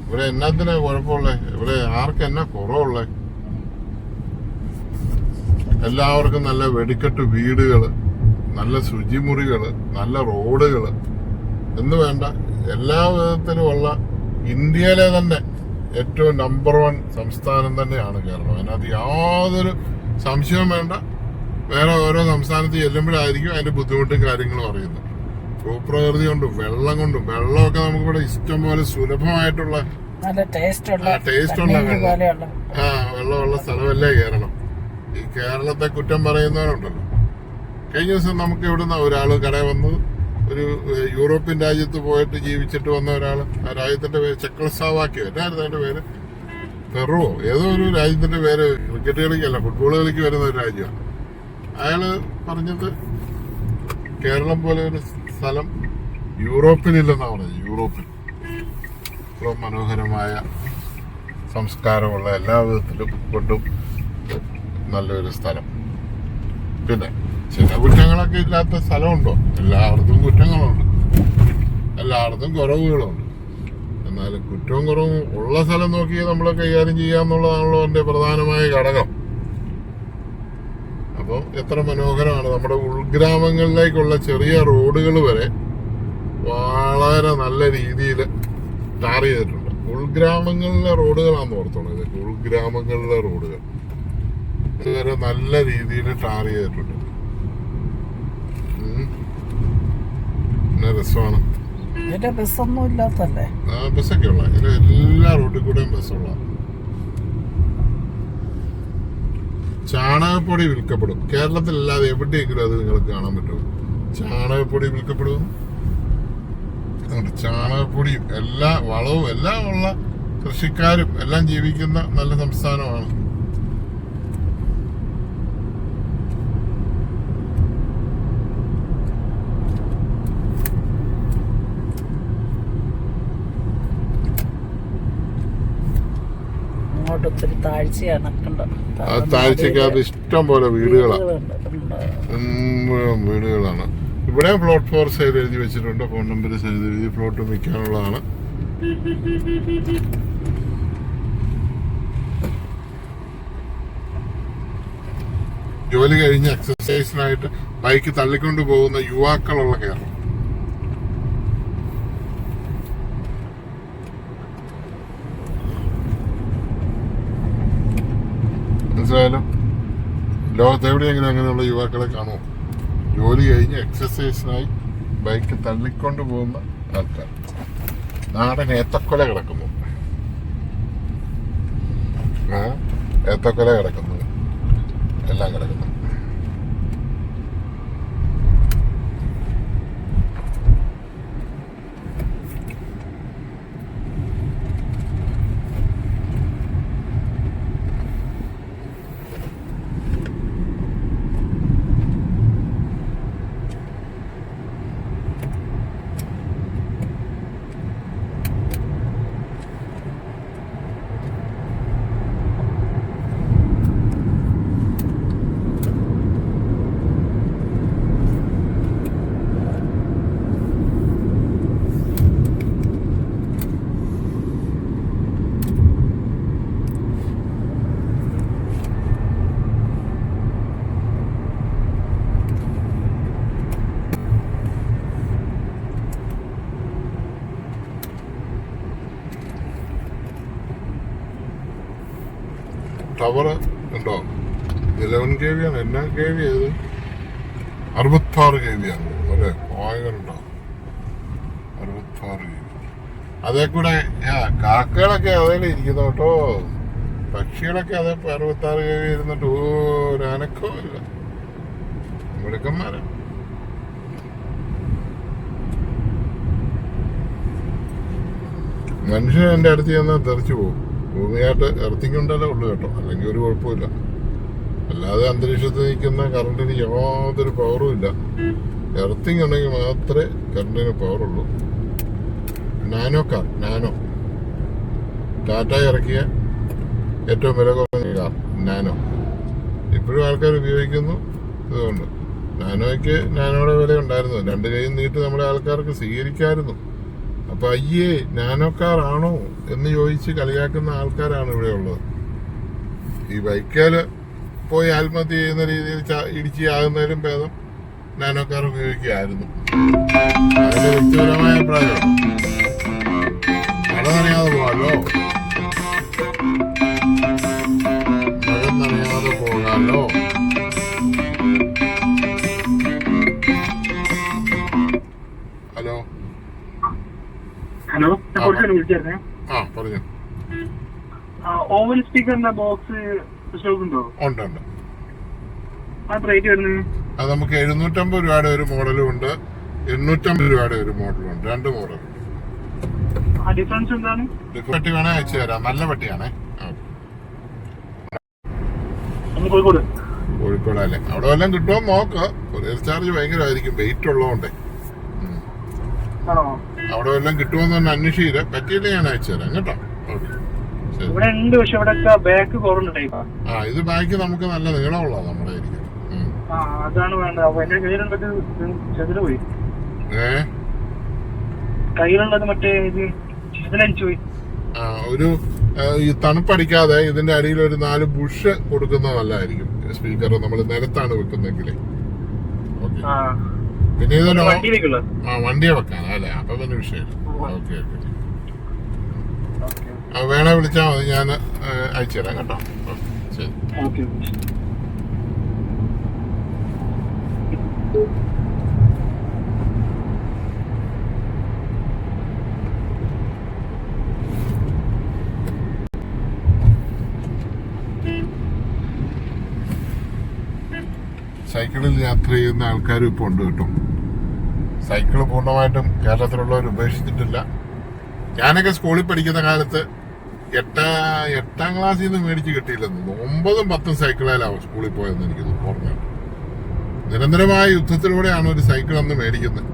ഇവിടെ എന്നാത്തിനാ കുഴപ്പമുള്ളത്? ഇവിടെ ആർക്കെന്നാ കുറവുള്ളത്? എല്ലാവർക്കും നല്ല വെടിക്കെട്ട് വീടുകൾ, നല്ല ശുചിമുറികൾ, നല്ല റോഡുകൾ എന്ന് വേണ്ട എല്ലാ വിധത്തിലുമുള്ള ഇന്ത്യയിലെ തന്നെ ഏറ്റവും നമ്പർ 1 സംസ്ഥാനം തന്നെയാണ് കേരളം. അതിനകത്ത് യാതൊരു സംശയവും വേണ്ട. വേറെ ഓരോ സംസ്ഥാനത്ത് ചെല്ലുമ്പോഴായിരിക്കും അതിന്റെ ബുദ്ധിമുട്ടും കാര്യങ്ങളും അറിയുന്നത്. ഭൂപ്രകൃതി കൊണ്ടും വെള്ളം കൊണ്ടും, വെള്ളമൊക്കെ നമുക്കിവിടെ ഇഷ്ടം പോലെ സുലഭമായിട്ടുള്ള ടേസ്റ്റുള്ള വെള്ളമുള്ള സ്ഥലമല്ലേ കേരളം. ഈ കേരളത്തെ കുറ്റം പറയുന്നവരുണ്ടല്ലോ. കഴിഞ്ഞ ദിവസം നമുക്ക് ഇവിടുന്ന് ഒരാള് കടയിൽ വന്നത്, ഒരു യൂറോപ്യൻ രാജ്യത്ത് പോയിട്ട് ജീവിച്ചിട്ട് വന്ന ഒരാള്. ആ രാജ്യത്തിന്റെ പേര് ചെക്കോസ്ലോവാക്യോ, എന്നായിരുന്നു അതിന്റെ പേര്? പെറുവോ, ഏതോ ഒരു രാജ്യത്തിന്റെ പേര്. ക്രിക്കറ്റ് കളിക്കല്ല, ഫുട്ബോൾ കളിക്ക് വരുന്ന ഒരു രാജ്യമാണ്. അയാള് പറഞ്ഞത് കേരളം പോലെ ഒരു സ്ഥലം യൂറോപ്പിലില്ലെന്നാണ് പറഞ്ഞത്. യൂറോപ്പിൽ ഇത്ര മനോഹരമായ സംസ്കാരമുള്ള എല്ലാ വിധത്തിലും കൊണ്ടും നല്ലൊരു സ്ഥലം. പിന്നെ ചില കുറ്റങ്ങളൊക്കെ ഇല്ലാത്ത സ്ഥലമുണ്ടോ? എല്ലായിടത്തും കുറ്റങ്ങളുണ്ട്, എല്ലായിടത്തും കുറവുകളുണ്ട്. എന്നാലും കുറ്റവും കുറവും ഉള്ള സ്ഥലം നോക്കി നമ്മൾ കൈകാര്യം ചെയ്യാന്നുള്ളതാണല്ലോ എൻ്റെ പ്രധാനമായ ഘടകം. അപ്പോൾ എത്ര മനോഹരമാണ്. നമ്മുടെ ഉൾഗ്രാമങ്ങളിലേക്കുള്ള ചെറിയ റോഡുകൾ വരെ വളരെ നല്ല രീതിയിൽ ടാർ ചെയ്തിട്ടുണ്ട്. ഉൾഗ്രാമങ്ങളിലെ റോഡുകളാണെന്ന് ഓർത്തോളൂ. ഇതൊക്കെ ഉൾഗ്രാമങ്ങളിലെ റോഡുകൾ ഇതുവരെ നല്ല രീതിയിൽ ടാർ ചെയ്തിട്ടുണ്ട്. രസമാണ്. ബസ്സൊന്നും ഇല്ലാത്തല്ലേ? ബസ്സൊക്കെ ഉള്ള എല്ലാ റോഡിൽ കൂടെയും ബസ്സുള്ള. ചാണകപ്പൊടി വിൽക്കപ്പെടും. കേരളത്തിലല്ലാതെ എവിടെയെങ്കിലും അത് നിങ്ങൾക്ക് കാണാൻ പറ്റുമോ? ചാണകപ്പൊടി വിൽക്കപ്പെടും. ചാണകപ്പൊടിയും എല്ലാ വളവും എല്ലാം ഉള്ള കൃഷിക്കാരും എല്ലാം ജീവിക്കുന്ന നല്ല സംസ്ഥാനമാണ്. ഒത്തിരി താഴ്ചയാണ്. താഴ്ചക്കകത്ത് ഇഷ്ടം പോലെ വീടുകളാണ്. ഇവിടെ പ്ലോട്ട് 4 സൈഡ് എഴുതി വെച്ചിട്ടുണ്ട്. ഫോൺ നമ്പർ സൈഡ് എഴുതി പ്ലോട്ട് വിൽക്കാനുള്ളതാണ്. ജോലി കഴിഞ്ഞ് എക്സസൈസിനായിട്ട് ബൈക്ക് തള്ളിക്കൊണ്ട് പോകുന്ന യുവാക്കളുള്ള കേരളം. മനസ്സിലായാലോ? ലോകത്ത് എവിടെയെങ്കിലും അങ്ങനെയുള്ള യുവാക്കളെ കാണുമോ? ജോലി കഴിഞ്ഞ് എക്സസൈസിനായി ബൈക്ക് തള്ളിക്കൊണ്ട് പോകുന്ന ആൾക്കാർ. നാടൻ ഏത്തക്കൊല കിടക്കുന്നു, ഏത്തക്കൊല കിടക്കുന്നു, എല്ലാം കിടക്കുന്നു. ടവർ ഉണ്ടോ? 11 kV ആണ്. എന്നാ kV ഏത്? 66 kV ആണ് അല്ലേ? ഭയങ്കരണ്ടോ? 66 kV. അതേ കൂടെ കാക്കകളൊക്കെ അതേലെ ഇരിക്കുന്നു കേട്ടോ. പക്ഷികളൊക്കെ അതേ 66 kV ഇരുന്നിട്ട് ഒരു അനക്കവും ഇല്ല. മിടുക്കന്മാരാ. മനുഷ്യൻ എൻ്റെ അടുത്ത് ചെന്നാൽ തെറിച്ചു പോകും. ഭൂമിയായിട്ട് എർത്തിങ് ഉണ്ടല്ലോ ഉള്ളു കേട്ടോ, അല്ലെങ്കിൽ ഒരു കുഴപ്പമില്ല. അല്ലാതെ അന്തരീക്ഷത്തിൽ നിൽക്കുന്ന കറണ്ടിന് യാതൊരു പവറും ഇല്ല. എർത്തിങ് ഉണ്ടെങ്കിൽ മാത്രമേ കറണ്ടിന് പവറുള്ളൂ. നാനോ ടാറ്റ ഇറക്കിയ ഏറ്റവും വില കുറഞ്ഞ കാർ നാനോ. ഇപ്പോഴും ആൾക്കാർ ഉപയോഗിക്കുന്നു. അതുകൊണ്ട് നാനോയുടെ വില ഉണ്ടായിരുന്നു. 2 കൈയും നീട്ടി നമ്മുടെ ആൾക്കാർക്ക് സ്വീകരിക്കായിരുന്നു. അപ്പൊ അയ്യേ നാനോ കാർ ആണോ എന്ന് ചോദിച്ച് കളിയാക്കുന്ന ആൾക്കാരാണ് ഇവിടെ ഉള്ളത്. ഈ ബൈക്കേല് പോയി ആത്മഹത്യ ചെയ്യുന്ന രീതിയിൽ ഇടിച്ച് ആകുന്നതിലും ഭേദം നാനോ കാർ ഉപയോഗിക്കുകയായിരുന്നു. അതിന്റെ വ്യക്തിപരമായ അഭിപ്രായമാണ്. മഴ നനയാതെ പോകാമല്ലോ. Hello hello, വിളിച്ചായിരുന്നേ. പറഞ്ഞു. ഓവൽ സ്പീക്കറിന്റെ ബോക്സ് സ്റ്റോക്ക് ഉണ്ടോ? ഉണ്ട്. റേറ്റ് വരുന്നത് അത് നമുക്ക് 750 രൂപയുടെ ഒരു മോഡലും ഉണ്ട്, 850 രൂപയുടെ ഒരു മോഡലും ഉണ്ട്. 2 മോഡൽ. ഡിഫറൻസ് എന്താണ്? പെട്ടി വേണേ അയച്ചു തരാം. നല്ല പെട്ടിയാണേ. കോഴിക്കോടല്ലേ? അവിടെ വല്ലതും കിട്ടുമോ നോക്ക്. കൊറിയർ ചാർജ് ഭയങ്കരമായിരിക്കും, വെയിറ്റ് ഉള്ളതുകൊണ്ടേ. അവിടെ വല്ലതും കിട്ടുമോന്ന് തന്നെ അന്വേഷിച്ചില്ല. പറ്റിയില്ല ഞാൻ അയച്ചു തരാം കേട്ടോ. ഇത് ബാക്ക് നമുക്ക് നല്ല നീളമുള്ള നമ്മുടെ ഒരു ഈ തണുപ്പടിക്കാതെ ഇതിന്റെ അടിയിൽ ഒരു 4 ബുഷ് കൊടുക്കുന്നത് നല്ലതായിരിക്കും. സ്പീക്കർ നമ്മൾ നിലത്താണ് വെക്കുന്നെങ്കിലേ. പിന്നെ ഇതൊരു വണ്ടിയെ വെക്കാൻ അല്ലേ? അപ്പൊ പിന്നെ വിഷയമില്ല. ഓക്കെ. വേണേ വിളിച്ചാൽ മതി, ഞാൻ അയച്ചു തരാം കേട്ടോ. ശരി. സൈക്കിളിൽ യാത്ര ചെയ്യുന്ന ആൾക്കാരും ഇപ്പോൾ ഉണ്ട് കേട്ടോ. സൈക്കിള് പൂർണ്ണമായിട്ടും കേരളത്തിലുള്ളവർ ഉപേക്ഷിച്ചിട്ടില്ല. ഞാനൊക്കെ സ്കൂളിൽ പഠിക്കുന്ന കാലത്ത് 8ാം ക്ലാസ്സിൽ നിന്ന് മേടിച്ച് കിട്ടിയില്ലെന്ന് 9ഉം 10ഉം സൈക്കിളിലാണ് സ്കൂളിൽ പോയെന്ന് എനിക്ക് ഓർമ്മയുണ്ട്. നിരന്തരമായ യുദ്ധത്തിലൂടെയാണ് ഒരു സൈക്കിൾ അന്ന് മേടിക്കുന്നത്.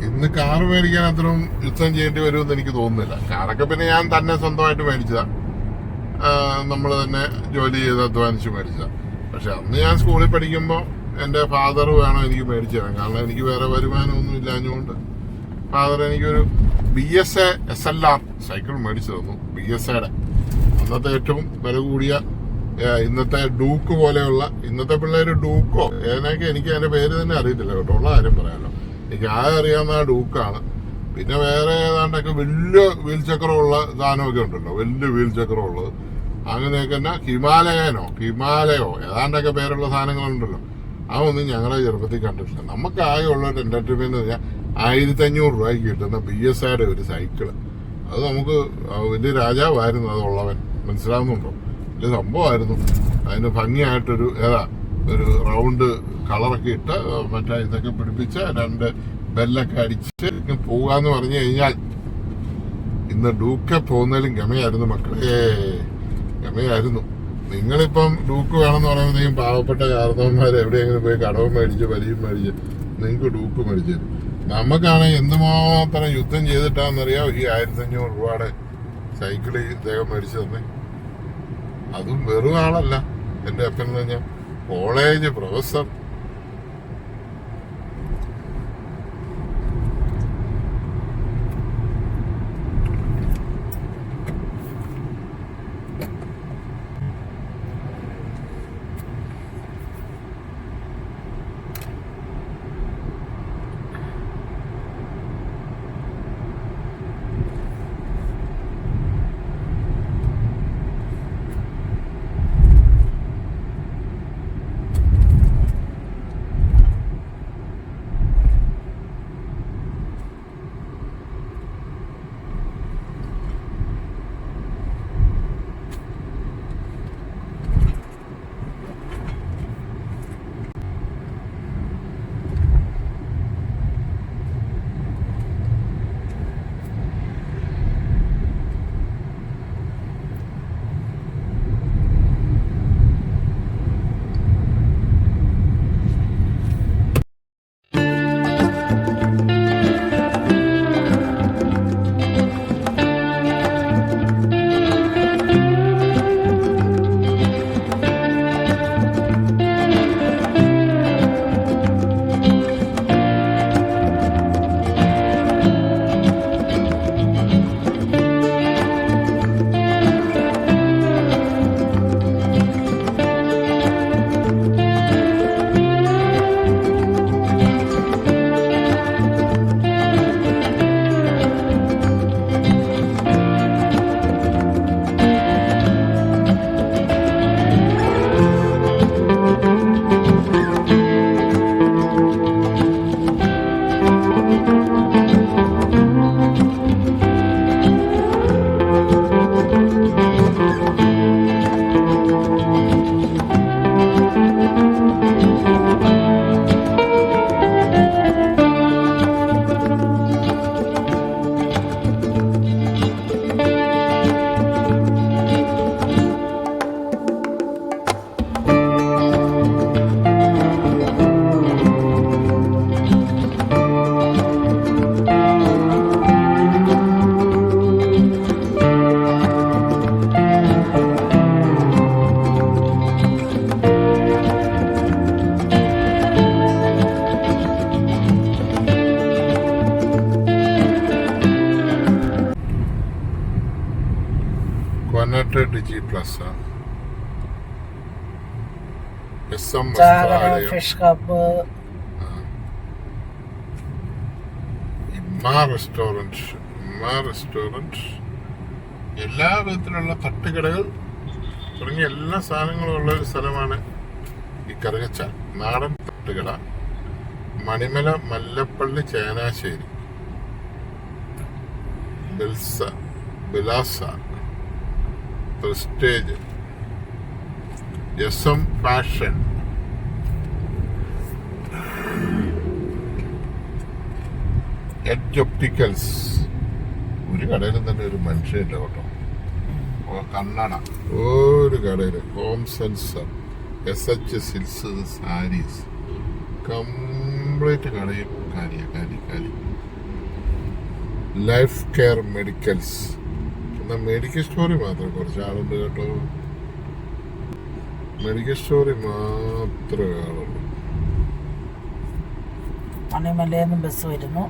ഇന്ന് കാറ് മേടിക്കാൻ അത്രയും യുദ്ധം ചെയ്യേണ്ടി വരുമെന്ന് എനിക്ക് തോന്നുന്നില്ല. കാറൊക്കെ പിന്നെ ഞാൻ തന്നെ സ്വന്തമായിട്ട് മേടിച്ചതാ, നമ്മൾ തന്നെ ജോലി ചെയ്ത് അധ്വാനിച്ച് മേടിച്ചതാ. പക്ഷെ അന്ന് ഞാൻ സ്കൂളിൽ പഠിക്കുമ്പോൾ എൻ്റെ ഫാദർ വേണം എനിക്ക് മേടിച്ചു തരാൻ. കാരണം എനിക്ക് വേറെ വരുമാനമൊന്നും ഇല്ലാഞ്ഞുകൊണ്ട് ഫാദർ എനിക്കൊരു BSA SLR സൈക്കിൾ മേടിച്ചു തന്നു. BSAയുടെ അന്നത്തെ ഏറ്റവും വില കൂടിയ, ഇന്നത്തെ ഡൂക്ക് പോലെയുള്ള, ഇന്നത്തെ പിള്ളേർ ഡൂക്കോ ഏതൊക്കെ എനിക്ക് അതിന്റെ പേര് തന്നെ അറിയത്തില്ല കേട്ടോ, ഉള്ള കാര്യം പറയാമല്ലോ. എനിക്ക് ആകെ അറിയാവുന്ന ഡൂക്കാണ്. പിന്നെ വേറെ ഏതാണ്ടൊക്കെ വലിയ വീൽ ചക്രമുള്ള സാധനമൊക്കെ ഉണ്ടല്ലോ, വലിയ വീൽ ചക്രമുള്ളത്. അങ്ങനെയൊക്കെ തന്നെ ഹിമാലയോ ഏതാണ്ടൊക്കെ പേരുള്ള സാധനങ്ങളുണ്ടല്ലോ. അതൊന്നും ഞങ്ങളെ ചെറുപ്പത്തിൽ കണ്ടിട്ടില്ല. നമുക്ക് ആകെ ഉള്ള ഒരു എന്റർടൈൻമെന്റ് പറഞ്ഞാൽ 1500 രൂപയ്ക്ക് കിട്ടുന്ന BSAയുടെ ഒരു സൈക്കിള്. അത് നമുക്ക് വലിയ രാജാവായിരുന്നു അതുള്ളവൻ, മനസ്സിലാവുന്നുണ്ടോ? വലിയ സംഭവമായിരുന്നു. അതിന് ഭംഗിയായിട്ടൊരു ഒരു റൗണ്ട് കളറൊക്കെ ഇട്ട് മറ്റേ ഇതൊക്കെ പിടിപ്പിച്ച് 2 ബെല്ലൊക്കെ അടിച്ച് പോകാന്ന് പറഞ്ഞു കഴിഞ്ഞാൽ ഇന്ന് ഡൂക്കെ പോകുന്നതിലും ഗമയായിരുന്നു മക്കളെ, ഗമയായിരുന്നു. നിങ്ങളിപ്പം ഡൂക്ക് വേണമെന്ന് പറയുമ്പോഴത്തേക്കും പാവപ്പെട്ട കാരണവന്മാർ എവിടെയെങ്കിലും പോയി കടവും മേടിച്ച് വലിയും മേടിച്ച് നിങ്ങൾക്ക് ഡൂക്ക് മേടിച്ചു തരും. നമുക്കാണെങ്കിൽ എന്തുമാത്രം യുദ്ധം ചെയ്തിട്ടാണെന്നറിയാം ഈ 1500 രൂപയുടെ സൈക്കിള് ഇദ്ദേഹം മേടിച്ചു തന്നെ. അതും വെറും ആളല്ല, എൻ്റെ അപ്പൻ എന്ന് പറഞ്ഞാൽ കോളേജ് പ്രൊഫസർ. ഡിജി പ്ലസ് SM ചാകര വസ്ത്രാലയം, ഫിഷ് കപ്പ്, ഇമ്മ റെസ്റ്റോറൻറ്റ്, എല്ലാ വിധത്തിലുള്ള തട്ടുകടകൾ തുടങ്ങിയ എല്ലാ സാധനങ്ങളും ഉള്ള ഒരു സ്ഥലമാണ് ഈ കറുകച്ചാൽ. നാടൻ തട്ടുകട, Manimala, Mallappally, Chenasseri, Bilasa, prestige, SM fashion, edge opticals. ഒരു കടയിലും തന്നെ ഒരു മനുഷ്യനില്ല കേട്ടോ. കണ്ണട ഒരു കടയിൽ, home centre, SH silks sarees, complete കടയും കാലി. ലൈഫ് കെയർ മെഡിക്കൽസ്, എന്നാൽ മെഡിക്കൽ സ്റ്റോറി മാത്രം കുറച്ച് ആളുണ്ട് കേട്ടോ. മെഡിക്കൽ സ്റ്റോറി മാത്രമേ ആളുള്ളൂ. മണിമലയിൽ ബസ് വരുന്നു.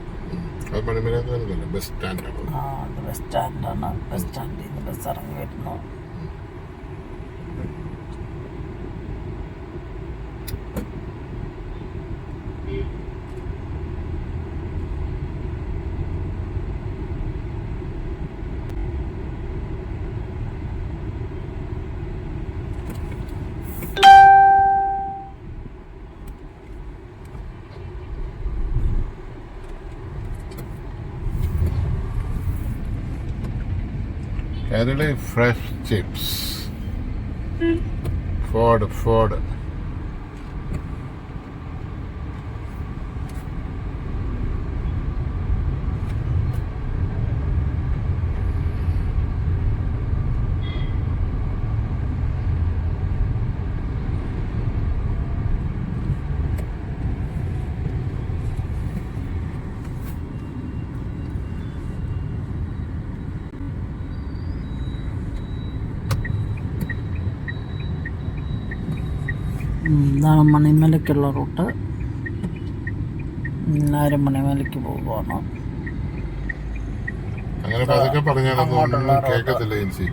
അത് മണിമലയിൽ വരുന്നില്ല, ബസ് സ്റ്റാൻഡാണ്. അത് ബസ് സ്റ്റാൻഡാണ്. ബസ് സ്റ്റാൻഡിൽ നിന്ന് ബസ് ഇറങ്ങി വരുന്നു. Kerala fresh chips, Ford. ഇതാണ് മണിമലയ്ക്കുള്ള റൂട്ട്. എല്ലാവരും മണിമലയ്ക്ക് പോകുകയാണ്. അങ്ങനെ പതുക്കെ പറഞ്ഞാലൊന്നും കേൾക്കത്തില്ല ചേച്ചി,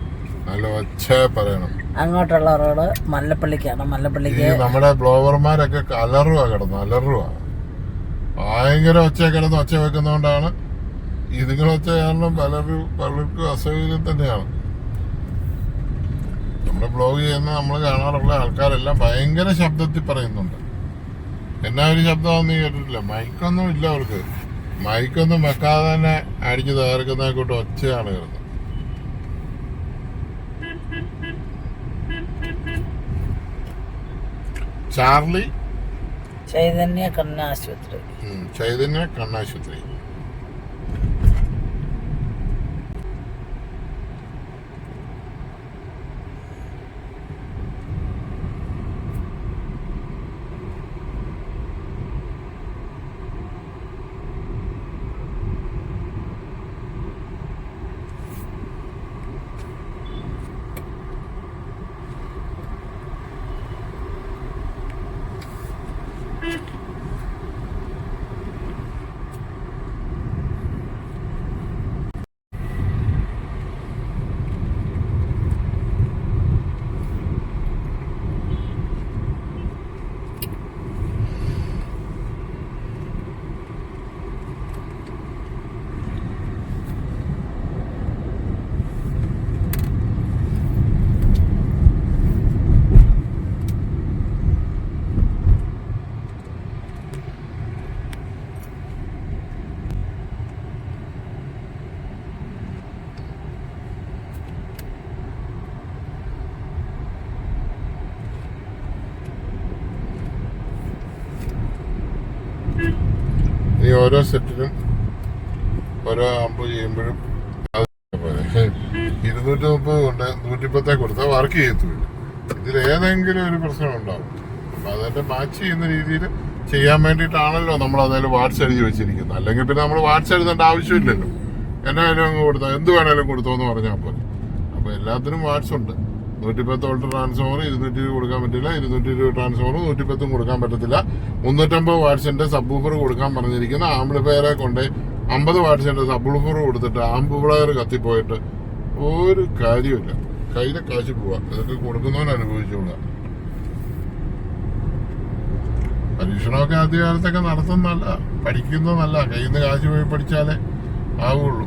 നല്ല ഒച്ച പറയണം. അങ്ങോട്ടുള്ള റോഡ് മല്ലപ്പള്ളിക്കാണ്. മല്ലപ്പള്ളിക്ക് നമ്മുടെ ബ്ലോവർമാരൊക്കെ അലറുക, ഭയങ്കര ഒച്ച വെക്കുന്നതുകൊണ്ടാണ്. ഇതുങ്ങൾ ഒച്ച കാരണം പലർക്കും അസൗകര്യം തന്നെയാണ്. നമ്മുടെ ബ്ലോഗ് ചെയ്യുന്ന നമ്മൾ കാണാറുള്ള ആൾക്കാരെല്ലാം ഭയങ്കര ശബ്ദത്തിൽ പറയുന്നുണ്ട്. എന്നാ ഒരു ശബ്ദമൊന്നും കേട്ടിട്ടില്ല. മൈക്കൊന്നും ഇല്ല അവർക്ക്. മൈക്കൊന്നും വെക്കാതെ തന്നെ അടിച്ച് തകർക്കുന്ന കൂട്ട് ഒച്ചയാണ് കേൾക്കുന്നത്. ചാർലി ചൈതന്യ കണ്ണാശുപത്രി. ഓരോ സെറ്റിനും ഓരോ ആമ്പ് ചെയ്യുമ്പോഴും 230 കൊണ്ട് 110 കൊടുത്താൽ വർക്ക് ചെയ്യത്തില്ല. ഇതിലേതെങ്കിലും ഒരു പ്രശ്നം ഉണ്ടാവും. അപ്പൊ അതെല്ലാം മാച്ച് ചെയ്യുന്ന രീതിയിൽ ചെയ്യാൻ വേണ്ടിയിട്ടാണല്ലോ നമ്മൾ അതിൽ വാട്സ് എഴുതി വെച്ചിരിക്കുന്നത്. അല്ലെങ്കിൽ പിന്നെ നമ്മൾ വാട്സ് എഴുതേണ്ട ആവശ്യമില്ലല്ലോ. എന്നായാലും അങ്ങ് കൊടുത്താൽ എന്ത് വേണേലും കൊടുത്തോ എന്ന് പറഞ്ഞാൽ പോലെ. അപ്പൊ എല്ലാത്തിനും വാട്സ് ഉണ്ട്. 110 വോൾട്ട് ട്രാൻസ്ഫോമർ 220 കൊടുക്കാൻ പറ്റില്ല, 220 ട്രാൻസ്ഫോമർ 110 കൊടുക്കാൻ പറ്റത്തില്ല. 350 വാട്സിന്റെ സബ്വൂഫർ കൊടുക്കാൻ പറഞ്ഞിരിക്കുന്ന ആംപ്ലിഫയറെ കൊണ്ട് 50 വാട്സിന്റെ സബ്വൂഫർ കൊടുത്തിട്ട് ആംപ്ലിഫയർ കത്തിപ്പോയിട്ട് ഒരു കാര്യമില്ല. കയ്യിലെ കാശ് പോവാ. ഇതൊക്കെ കൊടുക്കുന്നവൻ അനുഭവിച്ചോളുക. പരീക്ഷണമൊക്കെ ആദ്യകാലത്തൊക്കെ നടത്തുന്നതല്ല, പഠിക്കുന്നതല്ല. കയ്യിൽ നിന്ന് കാശ് പോയി പഠിച്ചാലേ ആവുള്ളൂ.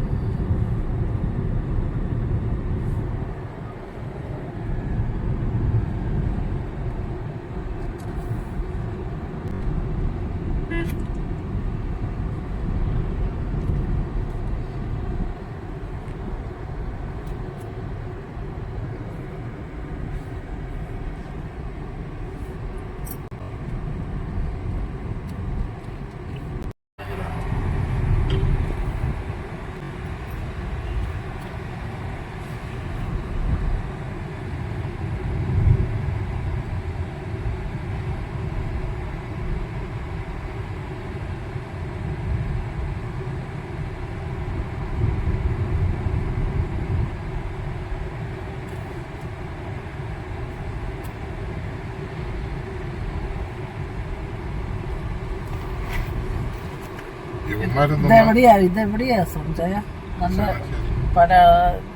ഇതെവിടെയാ സംശയ നല്ല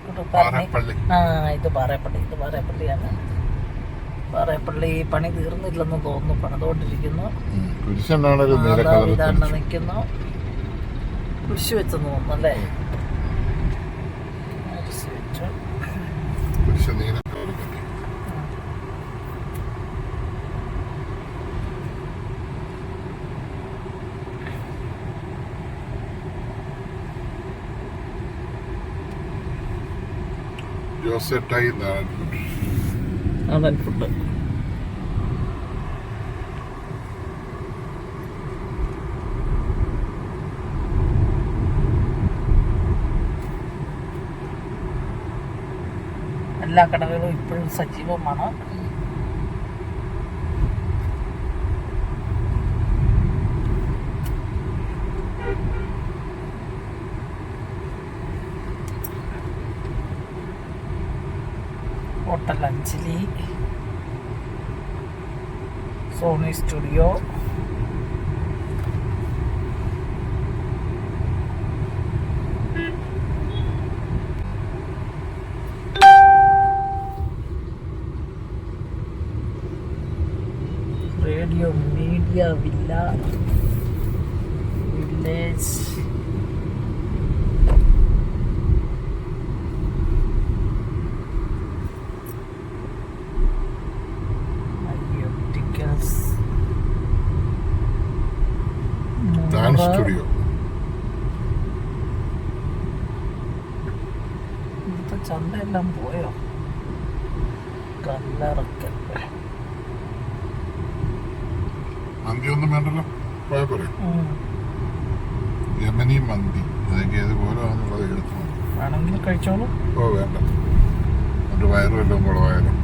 ഇത് പാറേപ്പള്ളിയാണ്. പാറേപ്പള്ളി പണി തീർന്നില്ലെന്ന് തോന്നുന്നു, പണിതുകൊണ്ടിരിക്കുന്നു. ഇതാണ് നിൽക്കുന്നു, കുരിശ് വെച്ചെന്ന് തോന്നുന്നു അല്ലേ? ജോസെട്ടായി നാടൻ ഫുഡ്. എല്ലാ കടകളും ഇപ്പോഴും സജീവമാണ്. Hotel Anjali, Sony studio, radio media villa, village, studio. ഇന്നത്തെ ചന്തയെല്ലാം പോയോ? കല്ലറക്കൽ മന്തിയൊന്നും വേണ്ടല്ലോ, പോയാ പോരെ. യമനി മന്തി അതൊക്കെ ഏതുപോലെ ആണെന്നുള്ളത് എടുത്തു വേണമെങ്കിൽ കഴിച്ചോളൂ. ഓ വേണ്ട, ഒരു വയറും എല്ലാം കുളമായാലും.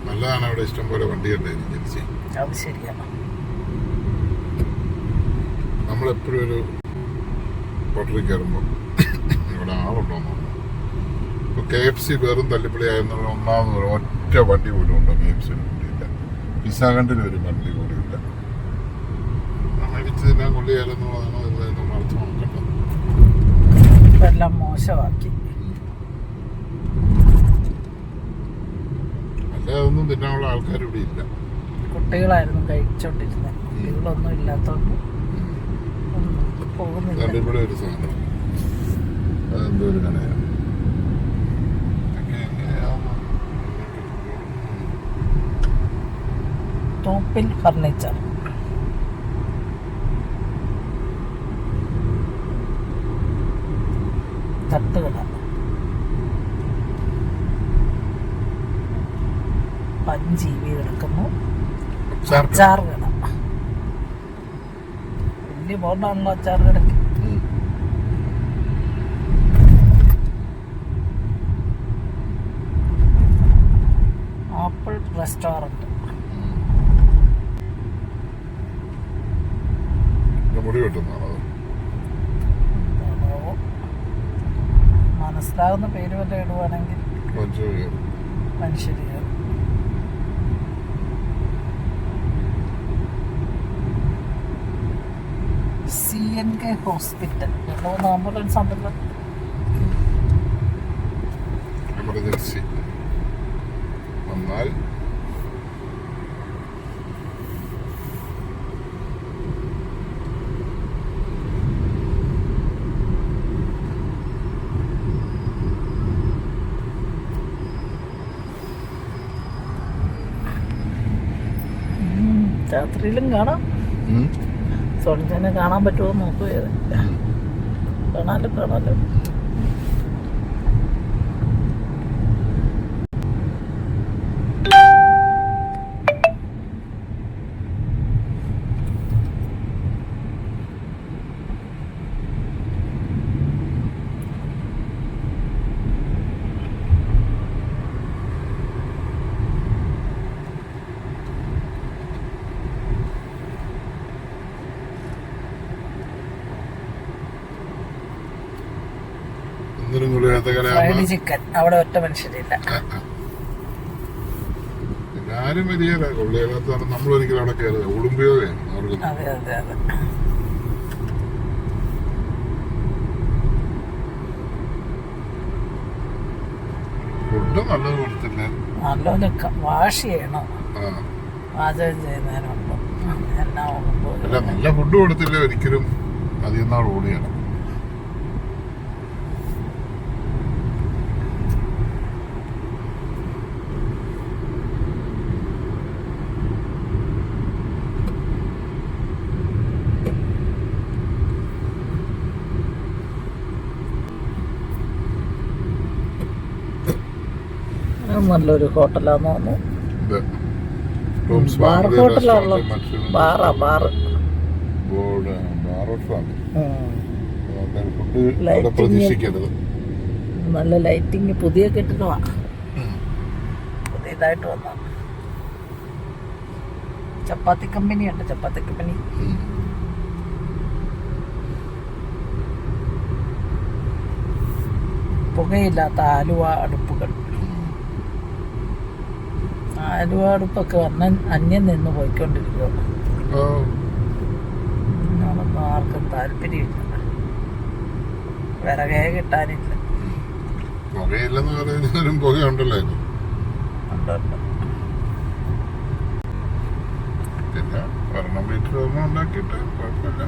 നല്ലതാണ് അവിടെ ഇഷ്ടംപോലെ വണ്ടികളുടെ ഏജൻസി. അത് ശരിയാണ്. നമ്മളെപ്പോഴും ഒരു ഹോട്ടലിൽ കയറുമ്പോൾ ഇവിടെ ആളുണ്ടോ നോക്കണം. ഇപ്പോൾ KFC വെറും തല്ലിപ്പൊളി ആയിരുന്നുള്ള ഒന്നാമത് ഒറ്റ വണ്ടി പോലും ഉണ്ടോ? KFC വണ്ടിയില്ല. പിസ്സ ഹണ്ടിന് ഒരു വണ്ടി കൂടിയില്ല. അടിച്ച് തിന്നാൻ കൊള്ളിയാലെന്നുള്ളതാണോ ഇതായിരുന്നു മറച്ചു നോക്കേണ്ടത്. എല്ലാം മോശമാക്കി. അതൊന്നും തിന്നാനുള്ള ആൾക്കാർ ഇവിടെ ഇല്ല. കുട്ടികളായിരുന്നു കഴിച്ചോണ്ടിരുന്നത്. കുട്ടികളൊന്നും ഇല്ലാത്തോണ്ട് പോകുന്നില്ല. ഇവിടെ ഒരു സാധനം അതെന്തോ ഒരു കടയാണ്. തോപ്പിൽ ഫർണിച്ചർ. തട്ടുകട. ജീവി കിടക്കുന്നു. അച്ചാർ കട, വലിയ ബോർഡാണല്ലോ അച്ചാർ കടക്ക്. Apple restaurant. മുടി വെട്ടുന്നതാണോ? മനസ്സിലാകുന്ന പേര് വല്ല ഇടുവാണെങ്കിൽ മനുഷ്യര്. CNK hospital. ആംബുലൻസ് ഉണ്ടല്ലോ. എമർജൻസി വന്നാൽ രാത്രിയിലും കാണാം. സോണിച്ചനെ കാണാൻ പറ്റുമോ നോക്കുക. കാണാലോ. Fried chicken. അവിടെ ഒറ്റ മനുഷ്യരില്ല. ആരും വരികയില്ല. കൊള്ളിയില്ലാത്ത നമ്മളൊരിക്കലും അവിടെ കയറുക. ഉടുമ്പിയോയാണ് അവർക്ക്. അതെ. ഫുഡ് നല്ലത് കൊടുത്തില്ല. നല്ലപോലെ വാഷ് ചെയ്യണം. പാചകം ചെയ്യുന്നതിനുണ്ട് അല്ല, നല്ല ഫുഡ് കൊടുത്തില്ല ഒരിക്കലും. അധികം നാൾ ഓടിയാണ്. നല്ലൊരു ഹോട്ടലാന്ന് തോന്നുന്നു. ബാർ ഹോട്ടലാണല്ലോ. ബാറ് നല്ല ലൈറ്റിങ്. പുതിയ കെട്ടിടമാണ്. പുതിയതായിട്ട് വന്ന ചപ്പാത്തി കമ്പനിയുണ്ട്. ചപ്പാത്തി കമ്പനി. പുകയില്ലാത്ത ആലുവ അടുപ്പുകൾ. ആലുവ അടുപ്പൊക്കെ അന്യം നിന്ന് പോയിക്കൊണ്ടിരിക്കുക. അതൊന്നും ആർക്കും താല്പര്യമില്ല. വിറകേ കിട്ടാനില്ല. പുകയില്ലെന്ന് പറയുന്നതിനും പുകയുണ്ടല്ലോ. പിന്നെ ഒരെണ്ണം വീട്ടിൽ ഒരെണ്ണം ഉണ്ടാക്കിയിട്ട് കുഴപ്പമില്ല.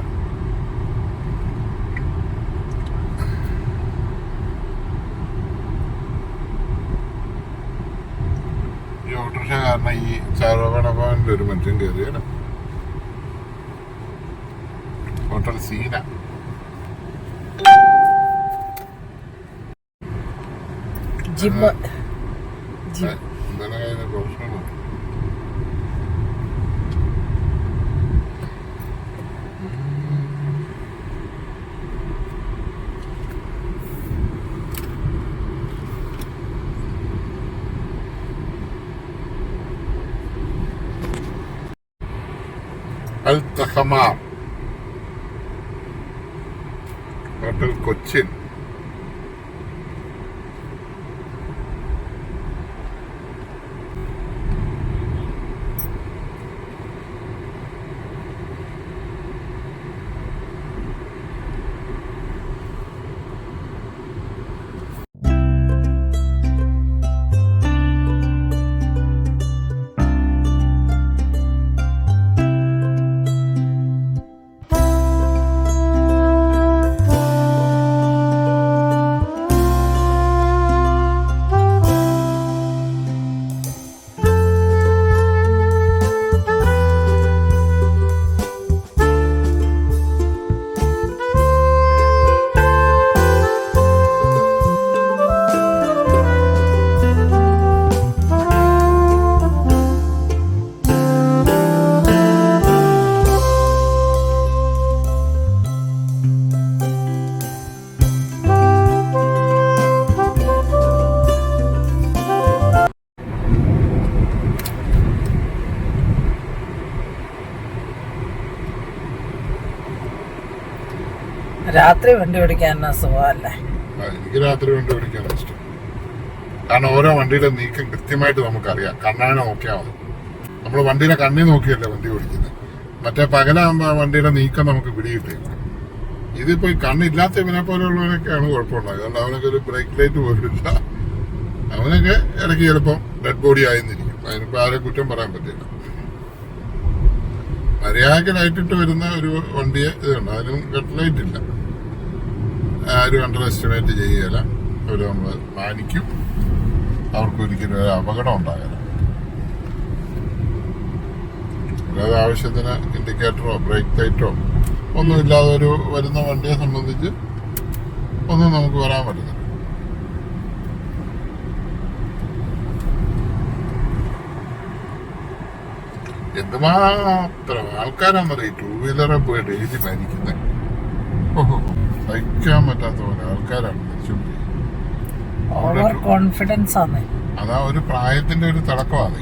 ഈ ഓട്ടോറിക്ഷ കാരണം ഈ ചാരോപണഭവനിൽ ഒരു മനുഷ്യൻ കയറിയാണ്. Hotel Seena. Professional. Al Thahamar hotel Cochin. രാത്രി വണ്ടി ഓടിക്കാൻ സുഖമല്ലേ? എനിക്ക് രാത്രി വണ്ടി ഓടിക്കാൻ ഇഷ്ടം. കാരണം ഓരോ വണ്ടിയുടെ നീക്കം കൃത്യമായിട്ട് നമുക്കറിയാം. കണ്ണാനെ നോക്കിയാൽ മതി. നമ്മൾ വണ്ടിയുടെ കണ്ണി നോക്കിയല്ലേ വണ്ടി ഓടിക്കുന്നത്. മറ്റേ പകലാകുമ്പോൾ വണ്ടിയുടെ നീക്കം നമുക്ക് പിടികിട്ടില്ല. ഇതിപ്പോ ഈ കണ്ണില്ലാത്ത ഇവനെ പോലെയുള്ളവനൊക്കെയാണ് കുഴപ്പമുണ്ടായത്. അതുകൊണ്ട് അവനൊക്കെ ഒരു ബ്രേക്ക് ലൈറ്റ് പോലും ഇല്ല. അവനൊക്കെ ഇടയ്ക്ക് ചിലപ്പം ഡെഡ് ബോഡി ആയിരുന്നിരിക്കും. അതിനിപ്പോ ആരെയും കുറ്റം പറയാൻ പറ്റില്ല. മര്യാദക്ക് ലൈറ്റ് ഇട്ട് വരുന്ന ഒരു വണ്ടിയെ ഇതുണ്ട്, അതിനും റെഡ് ലൈറ്റ് ഇല്ല. ആരും അണ്ടർ എസ്റ്റിമേറ്റ് ചെയ്യുകയില്ല. അവർ നമ്മൾ മാനിക്കും. അവർക്ക് ഒരിക്കലും ഒരു അപകടം ഉണ്ടാകില്ല. അല്ലാതെ ആവശ്യത്തിന് ഇൻഡിക്കേറ്ററോ ബ്രേക്ക് ലൈറ്റോ ഒന്നുമില്ലാതെ ഒരു വരുന്ന വണ്ടിയെ സംബന്ധിച്ച് ഒന്നും നമുക്ക് വരാൻ പറ്റുന്നില്ല. എന്തുമാത്രം ആൾക്കാരാണെന്നറിയാം ടൂ വീലറെ പോയി ഡെയിലി മരിക്കുന്നത്. ഓഹോ, സഹിക്കാൻ പറ്റാത്ത പോലെ ആൾക്കാരാണ് മരിച്ചുകൊണ്ടിരിക്കുന്നത്. ഓവർ കോൺഫിഡൻസ് ആണ്. അതാ ഒരു പ്രായത്തിന്റെ ഒരു തിളക്കമാണ്.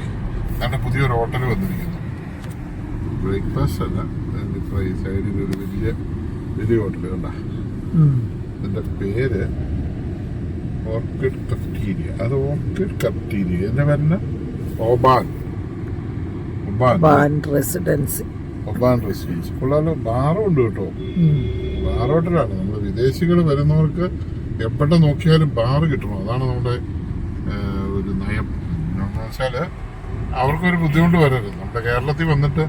അതിന്റെ പുതിയൊരു ഹോട്ടൽ വന്നിരിക്കുന്നു. ബ്രേക്ക്ഫാസ്റ്റ് അല്ല, ഈ സൈഡിൽ ഒരു വലിയ ഹോട്ടൽ കണ്ട. ഇതിന്റെ പേര് ഓർക്കിഡ് കഫ്റ്റീരിയ. അത് ഓർക്കിഡ് കഫ്റ്റീരിയ എന്നെ വരുന്ന ഒബാൻ റെസിഡൻസി. കൊള്ളാലോ. ബാറും ഉണ്ട് കേട്ടോ. ബാർ ഹോട്ടലാണ്. നമ്മൾ വിദേശികൾ വരുന്നവർക്ക് എവിടെ നോക്കിയാലും ബാറ് കിട്ടണം. അതാണ് നമ്മുടെ ഒരു നയം. എന്ന് വെച്ചാല് അവർക്കൊരു ബുദ്ധിമുട്ട് വരരുത്. നമ്മുടെ കേരളത്തിൽ വന്നിട്ട്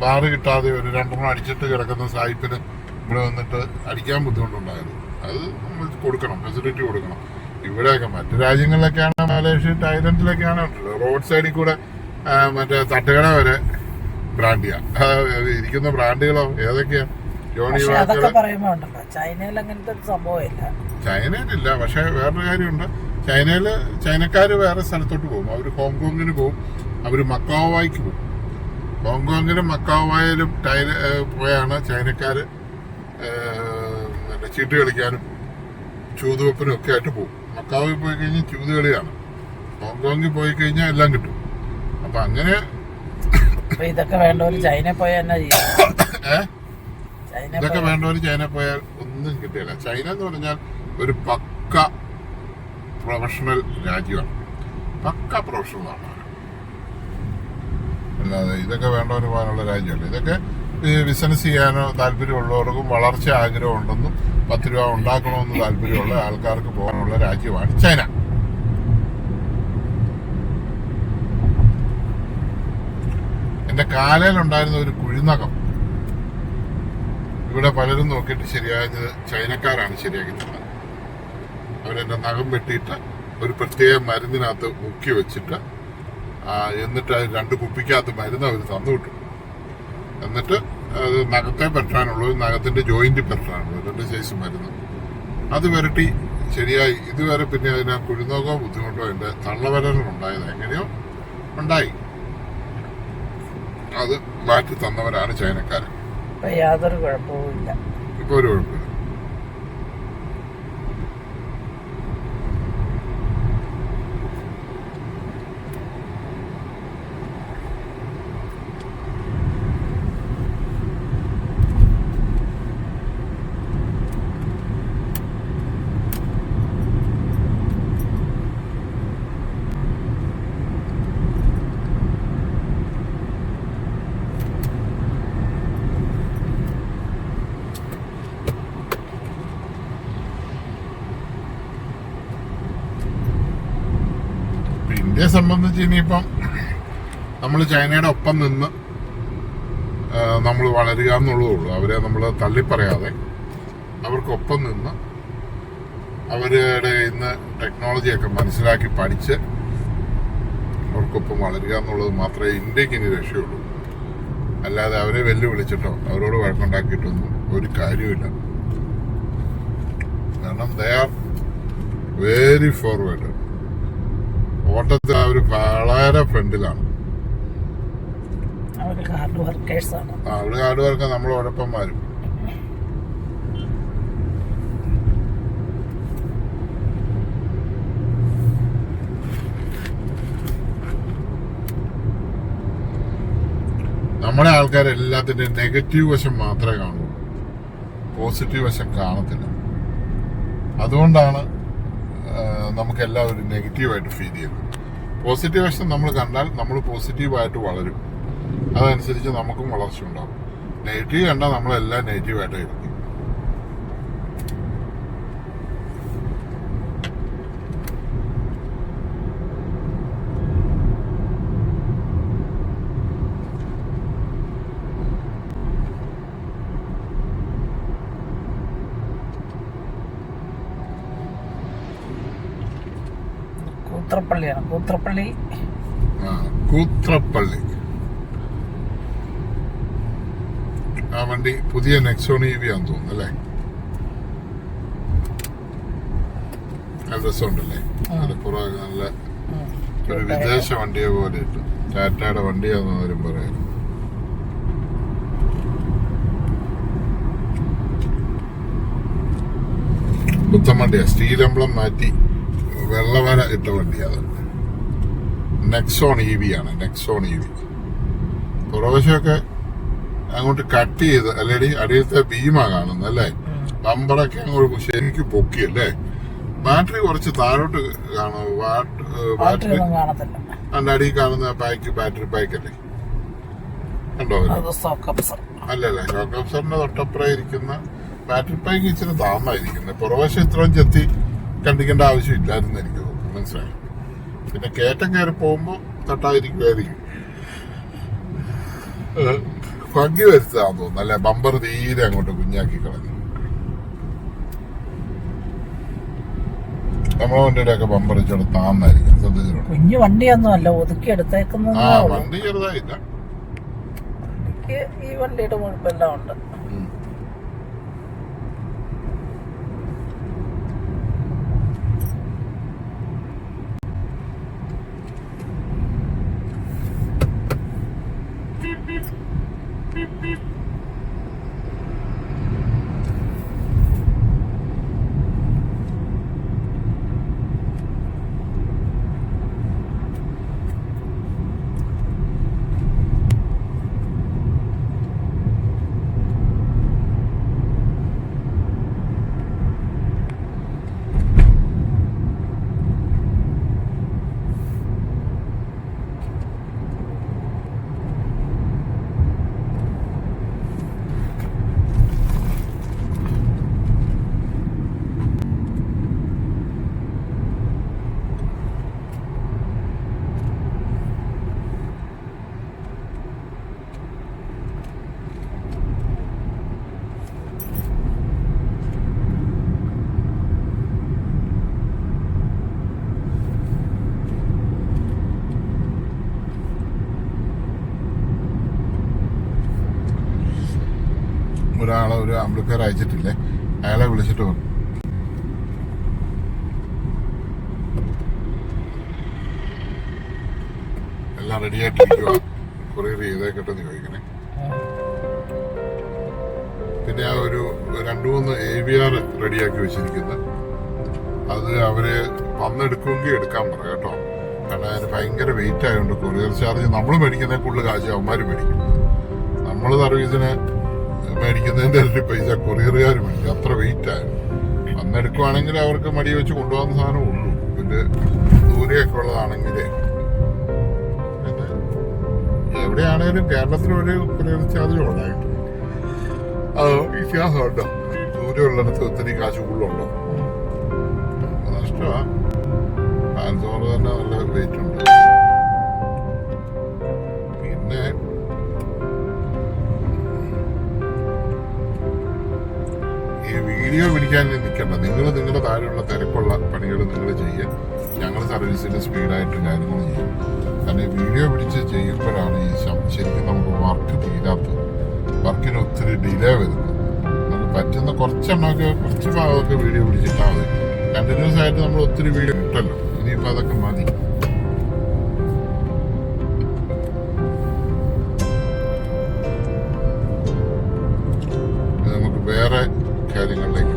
ബാറ് കിട്ടാതെ ഒരു 2 അടിച്ചിട്ട് കിടക്കുന്ന സായിപ്പിന് ഇവിടെ വന്നിട്ട് അടിക്കാൻ ബുദ്ധിമുട്ടുണ്ടായത്. അത് നമ്മൾ കൊടുക്കണം, ഫെസിലിറ്റി കൊടുക്കണം. ഇവിടെയൊക്കെ മറ്റു രാജ്യങ്ങളിലൊക്കെയാണ്, മലേഷ്യ തായ്ലൻഡിലൊക്കെയാണ് റോഡ് സൈഡിൽ കൂടെ മറ്റേ തട്ടുകട വരെ ബ്രാൻഡിയാ. ഇരിക്കുന്ന ബ്രാൻഡുകളോ ഏതൊക്കെയാ? Johnnie Walker. ചൈനയിൽ അങ്ങനത്തെ ഒരു സംഭവമില്ല. ചൈനയിലില്ല. പക്ഷെ വേറൊരു കാര്യമുണ്ട്. ചൈനക്കാര് വേറെ സ്ഥലത്തോട്ട് പോകും. അവര് ഹോങ്കോങ്ങിന് പോകും, അവര് മക്കാവായിക്ക് പോകും. ഹോങ്കോങ്ങിലും മക്കാവായാലും പോയാണ് ചൈനക്കാര് ചീട്ട് കളിക്കാനും ചൂതുവെപ്പിനും ഒക്കെ ആയിട്ട് പോകും. മക്കാവിൽ പോയി കഴിഞ്ഞാൽ ചൂത് കളിയാണ്. ഹോങ്കോങ്ങിൽ പോയി കഴിഞ്ഞാൽ എല്ലാം കിട്ടും. അപ്പൊ അങ്ങനെ ഇതൊക്കെ വേണ്ടവര് ചൈന പോയാൽ ഇതൊക്കെ വേണ്ടവര് ചൈന പോയാൽ ഒന്നും കിട്ടില്ല. ചൈന എന്ന് പറഞ്ഞാൽ ഒരു പക്ക പ്രൊഫഷണൽ രാജ്യമാണ്. പക്ക പ്രൊഫഷണലാണ്. അല്ലാതെ ഇതൊക്കെ വേണ്ടവര് പോകാനുള്ള രാജ്യമല്ല. ഇതൊക്കെ ബിസിനസ് ചെയ്യാനോ താല്പര്യമുള്ളവർക്കും വളർച്ച ആഗ്രഹം ഉണ്ടെന്നും 10 രൂപ ഉണ്ടാക്കണമെന്ന് താല്പര്യമുള്ള ആൾക്കാർക്ക് പോകാനുള്ള രാജ്യമാണ് ചൈന. എന്റെ കാലയിലുണ്ടായിരുന്ന ഒരു കുഴിനകം ഇവിടെ പലരും നോക്കിയിട്ട് ശരിയായത് ചൈനക്കാരാണ് ശരിയാക്കി തന്നത്. അവരെന്റെ നഖം വെട്ടിയിട്ട് ഒരു പ്രത്യേക മരുന്നിനകത്ത് മുക്കി വെച്ചിട്ട് എന്നിട്ട് 2 കുപ്പിക്കകത്ത് മരുന്ന് അവർ തന്നു വിട്ടു. എന്നിട്ട് അത് നഖത്തെ പറ്റാനുള്ളൂ, നഖത്തിന്റെ ജോയിന്റ് പറ്റാനുള്ളൂ 2 സൈസ് മരുന്ന്. അത് വരട്ടി ശരിയായി. ഇതുവരെ പിന്നെ അതിന് കുഴിനോക്കോ ബുദ്ധിമുട്ടോ എന്റെ തള്ളവരലുണ്ടായത് എങ്ങനെയോ ഉണ്ടായി. അത് മാറ്റി തന്നവരാണ് ചൈനക്കാര്. യാതൊരു കുഴപ്പവുമില്ല. ഇപ്പൊ ഒരു കുഴപ്പമില്ല. ഇന്ത്യയെ സംബന്ധിച്ച് ഇനിയിപ്പം നമ്മൾ ചൈനയുടെ ഒപ്പം നിന്ന് നമ്മൾ വളരുക എന്നുള്ളതേ ഉള്ളൂ. അവരെ നമ്മൾ തള്ളിപ്പറയാതെ അവർക്കൊപ്പം നിന്ന് അവരുടെ ഇന്ന് ടെക്നോളജിയൊക്കെ മനസ്സിലാക്കി പഠിച്ച് അവർക്കൊപ്പം വളരുക എന്നുള്ളത് മാത്രമേ ഇന്ത്യക്ക് ഇനി രക്ഷയുള്ളൂ. അല്ലാതെ അവരെ വെല്ലുവിളിച്ചിട്ടോ അവരോട് വഴക്കുണ്ടാക്കിയിട്ടൊന്നും ഒരു കാര്യമില്ല. കാരണം ദേ ആർ വെരി ഫോർവേഡ്. ഓട്ടത്തിൽ അവർ വളരെ ഫ്രണ്ടിലാണ്. അവര് ഹാർഡ് വർക്കേഴ്സാണ്. അവര് ഹാർഡ് വർക്ക്, നമ്മൾ ഉഴപ്പന്മാരും. നമ്മുടെ ആൾക്കാർ എല്ലാത്തിന്റെയും നെഗറ്റീവ് വശം മാത്രമേ കാണുള്ളൂ. പോസിറ്റീവ് വശം കാണത്തില്ല. അതുകൊണ്ടാണ് നമുക്കെല്ലാം ഒരു നെഗറ്റീവായിട്ട് ഫീൽ ചെയ്യുന്നത്. പോസിറ്റീവ് വശം നമ്മൾ കണ്ടാൽ നമ്മൾ പോസിറ്റീവായിട്ട് വളരും, അതനുസരിച്ച് നമുക്കും വളർച്ച ഉണ്ടാകും. നെഗറ്റീവ് കണ്ടാൽ നമ്മളെല്ലാം നെഗറ്റീവായിട്ട് എടുക്കും. കൂത്രപ്പള്ളിയാണ്, കൂത്രപ്പള്ളി. കൂത്രപ്പള്ളി. ആ വണ്ടി പുതിയ നെക്സോൺ EV ആണെന്ന് തോന്നുന്നു അല്ലേ? നല്ല രസമുണ്ടല്ലേ? പുറകെ നല്ല ഒരു വിദേശ വണ്ടിയെ പോലെ ഇട്ടു. ടാറ്റയുടെ വണ്ടിയാന്ന് അവരും പറയുന്നു. പുത്തൻ വണ്ടിയാ, സ്റ്റീൽ എംബ്ലം മാറ്റി വെള്ളവര ഇട്ട വണ്ടിയാണ്. നെക്സോൺ EV ആണ്, നെക്സോൺ EV. പുറവശമൊക്കെ അങ്ങോട്ട് കട്ട് ചെയ്ത് അല്ലേടി അടിയത്തെ ഭീമാ കാണുന്നത് അല്ലേ? ബമ്പറൊക്കെ അങ്ങോട്ട് ശരിക്കും പൊക്കിയല്ലേ? ബാറ്ററി കുറച്ച് താഴോട്ട് കാണും. ബാറ്ററി അതിന്റെ അടിയിൽ കാണുന്ന ബാറ്ററി പാക്ക് അല്ലേ? കണ്ടോ? അല്ലല്ലേ, ഷോക്ക് അബ്സറിന്റെ തൊട്ടപ്പുറം ഇരിക്കുന്ന ബാറ്ററി പാക്ക് ഇച്ചിരി താമായിരിക്കുന്നത്. പുറവശം ഇത്രയും ചെത്തി കണ്ടിക്കേണ്ട ആവശ്യമില്ലായിരുന്നു എനിക്ക് തോന്നുന്നു. മനസ്സിലായി? പിന്നെ കയറ്റം കയറി പോകുമ്പോ തട്ടാതിരിക്കുമായിരിക്കും. ഭംഗി വരുത്താന്ന് തോന്നുന്നു അല്ലെ? ബമ്പർ തീരെ അങ്ങോട്ട് കുഞ്ഞാക്കി കളഞ്ഞു. നമ്മളെ വണ്ടിയുടെയൊക്കെ ബമ്പർ ഇച്ചിരി താന്നായിരിക്കും. ശ്രദ്ധിച്ചിട്ടുണ്ട്? കുഞ്ഞു വണ്ടിയൊന്നും അല്ല, ഒതുക്കി എടുത്തേക്കുന്നത്. വണ്ടി ചെറുതായില്ല, ഈ വണ്ടിയുടെ മുഴുപ്പെല്ലാം ഉണ്ട്. ഒരാളെ ഒരു ആംബുലൻസ് അയച്ചിട്ടില്ലേ, അയാളെ വിളിച്ചിട്ട് വന്നു. എല്ലാം റെഡിയായിട്ടിരിക്കുക, കൊറിയർ ചെയ്തേക്കട്ടെന്ന് ചോദിക്കണേ. പിന്നെ ആ ഒരു 2-3 AVR റെഡിയാക്കി വെച്ചിരിക്കുന്നത്, അത് അവര് വന്നെടുക്കുമെങ്കിൽ എടുക്കാൻ പറയാം കേട്ടോ. കാരണം അതിന് ഭയങ്കര വെയിറ്റ് ആയതുകൊണ്ട് കൊറിയർ ചാർജ് നമ്മൾ മേടിക്കുന്നതിന് കൂടുതൽ കാശ് അവന്മാർ മേടിക്കും. നമ്മൾ സർവീസിന് മേടിക്കുന്നതിന്റെ ഇരട്ടി പൈസ കൊറിയറുകാർ മേടിക്കും, അത്ര വെയിറ്റ് ആയിരുന്നു. വന്നെടുക്കുവാണെങ്കിൽ അവർക്ക് മടി വെച്ച് കൊണ്ടുപോകുന്ന സാധനം ഉള്ളൂ. പിന്നെ ദൂരെയൊക്കെ ഉള്ളതാണെങ്കിലേ, പിന്നെ എവിടെയാണേലും കേരളത്തിൽ ഒരു കൊറിയർ ചാർജ് ഉണ്ടായിട്ട് അത് വ്യത്യാസമുണ്ടോ? ദൂരെയുള്ളിടത്ത് ഒത്തിരി കാശ് കൂടുതലുണ്ടോ? നഷ്ടമാണ്. ട്രാൻസ്ഫോമർ തന്നെ നല്ല വെയിറ്റ് ഉണ്ട്. പിന്നെ ഈ വീഡിയോ പിടിക്കാൻ നിൽക്കണ്ട, നിങ്ങൾ നിങ്ങളുടെ താഴെയുള്ള തിരക്കുള്ള പണികൾ നിങ്ങൾ ചെയ്യുക. ഞങ്ങൾ സർവീസിന്റെ സ്പീഡായിട്ട് കാര്യങ്ങൾ ചെയ്യും. കാരണം ഈ വീഡിയോ പിടിച്ച് ചെയ്യുമ്പോഴാണ് ഈ ശരിക്കും നമുക്ക് വർക്ക് തീരാത്തത്. വർക്കിന് ഒത്തിരി ഡിലേ വരുന്നത്. നമുക്ക് പറ്റുന്ന കുറച്ചെണ്ണമൊക്കെ കുറച്ച് ഭാഗമൊക്കെ വീഡിയോ പിടിച്ചിട്ടാൽ മതി. കണ്ടിന്യൂസ് ആയിട്ട് നമ്മൾ ഒത്തിരി വീഡിയോ ഇട്ടല്ലോ, ഇനിയിപ്പോൾ അതൊക്കെ മതി. നമുക്ക് വേറെ കാര്യങ്ങളിലേക്ക്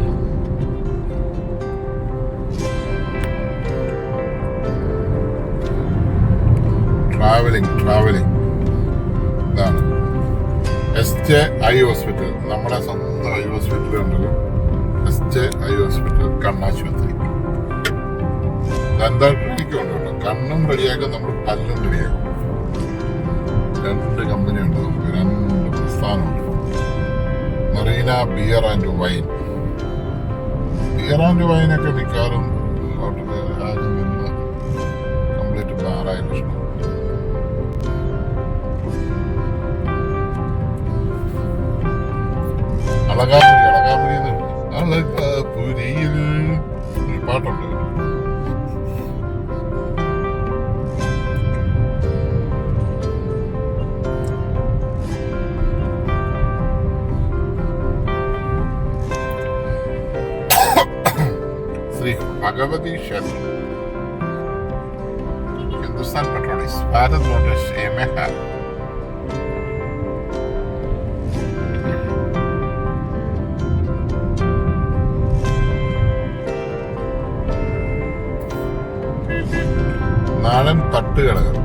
ട്രാവലിംഗ് ഇതാണ് SJ ഐ ഹോസ്പിറ്റൽ, നമ്മുടെ സ്വന്തം സ്വന്തം ഐ ഹോസ്പിറ്റൽ ഉണ്ടല്ലോ, SJ ഐ ഹോസ്പിറ്റൽ കണ്ണാശുപത്രി. ദന്താൾ ക്ലിനിക്കും ഉണ്ട് കേട്ടോ. കണ്ണും റെഡിയാക്കും, നമ്മൾ പല്ലും റെഡിയാക്കും. 2 കമ്പനി ഉണ്ട് നമുക്ക്, 2 പ്രസ്ഥാനമുണ്ട്. Marina beer and wine. Beer and വൈനൊക്കെ മിക്കവാറും ആദ്യം നിന്ന് കംപ്ലീറ്റ് ബാറായ പ്രശ്നം. അളകാപുരിയിൽ ഒരു പാട്ടുണ്ട്. ശ്രീ ഭഗവതി ക്ഷേത്രം. Hindustan petroleum, Bharat motors, Yamaha. നാടൻ തട്ടുകടകൾ.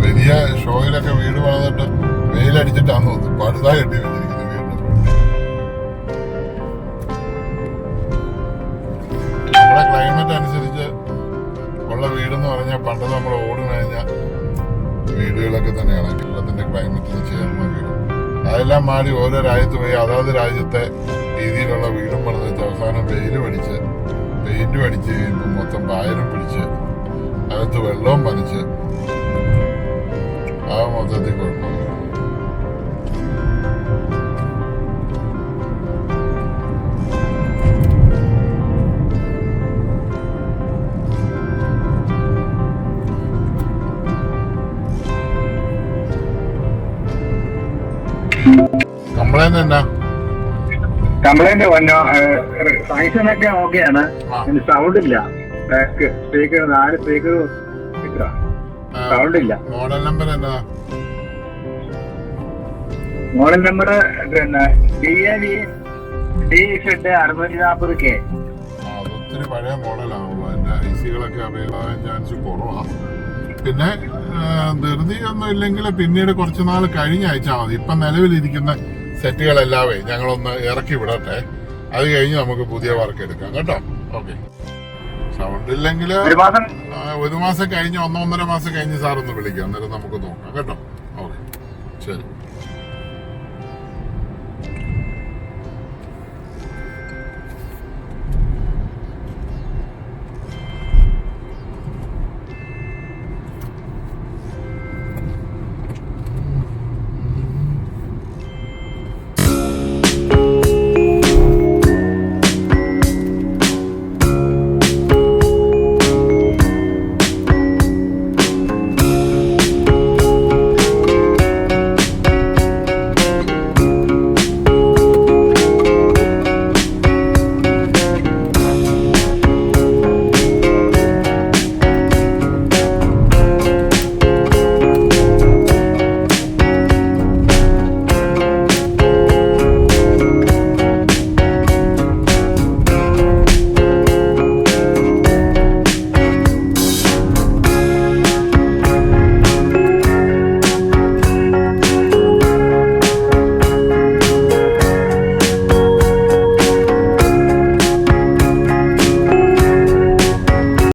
വലിയ ഷോയിലൊക്കെ വീട് പണിതിട്ട് വെയിലടിച്ചിട്ടാന്ന് തോന്നുന്നു പടുതായി കെട്ടി വെച്ചിരിക്കുന്നത് വീണ്ടും. നമ്മുടെ ക്ലൈമറ്റ് അനുസരിച്ച് ഉള്ള വീടെന്ന് പറഞ്ഞാൽ പണ്ട് നമ്മൾ ഓട് കഴിഞ്ഞ വീടുകളൊക്കെ തന്നെയാണ് കേരളത്തിന്റെ ക്ലൈമറ്റിന് ചേർന്ന വീട്. അതെല്ലാം മാറി ഓരോ രാജ്യത്ത് പോയി അതാത് രാജ്യത്തെ രീതിയിലുള്ള വീടും പണിതിട്ട് അവസാനം വെയിൽ പഠിച്ച് പെയിന്റ് അടിച്ച് കഴിയുമ്പോൾ മൊത്തം പായലും പിടിച്ച് അകത്ത് വെള്ളവും പനിച്ച് ആ മൊത്തത്തിൽ കുഴപ്പമില്ല. കംപ്ലൈന്റ് എന്നാ? കംപ്ലൈന്റ് വന്നോ? ഫങ്ഷനൊക്കെ ഓക്കെയാണ്, സൗണ്ട് ഇല്ല. സ്പീക്കർ 4 സ്പീക്കർ സൗണ്ട് ഇല്ല. മോഡൽ നമ്പർ എന്നാ? മോഡൽ നമ്പർ പിന്നെ DZ6040K. അതൊത്തിരി പഴയ മോഡലാണല്ലോ. അതിന്റെ ഐസികളൊക്കെ അവൈലബിൾ ആകാൻ ചാൻസ് കുറവാണ്. പിന്നെ ധൃതി ഒന്നും ഇല്ലെങ്കിൽ പിന്നീട് കുറച്ച് നാൾ കഴിഞ്ഞ് അയച്ചാൽ മതി. ഇപ്പൊ നിലവിലിരിക്കുന്ന സെറ്റുകളെല്ലാവേ ഞങ്ങളൊന്ന് ഇറക്കി വിടട്ടെ, അത് കഴിഞ്ഞ് നമുക്ക് പുതിയ വർക്ക് എടുക്കാം കേട്ടോ. ഓക്കെ. സൗണ്ട് ഇല്ലെങ്കിൽ 1 മാസം കഴിഞ്ഞ് 1-1.5 മാസം കഴിഞ്ഞ് സാറൊന്ന് വിളിക്കാം, അന്നേരം നമുക്ക് നോക്കാം കേട്ടോ. ഓക്കെ, ശരി.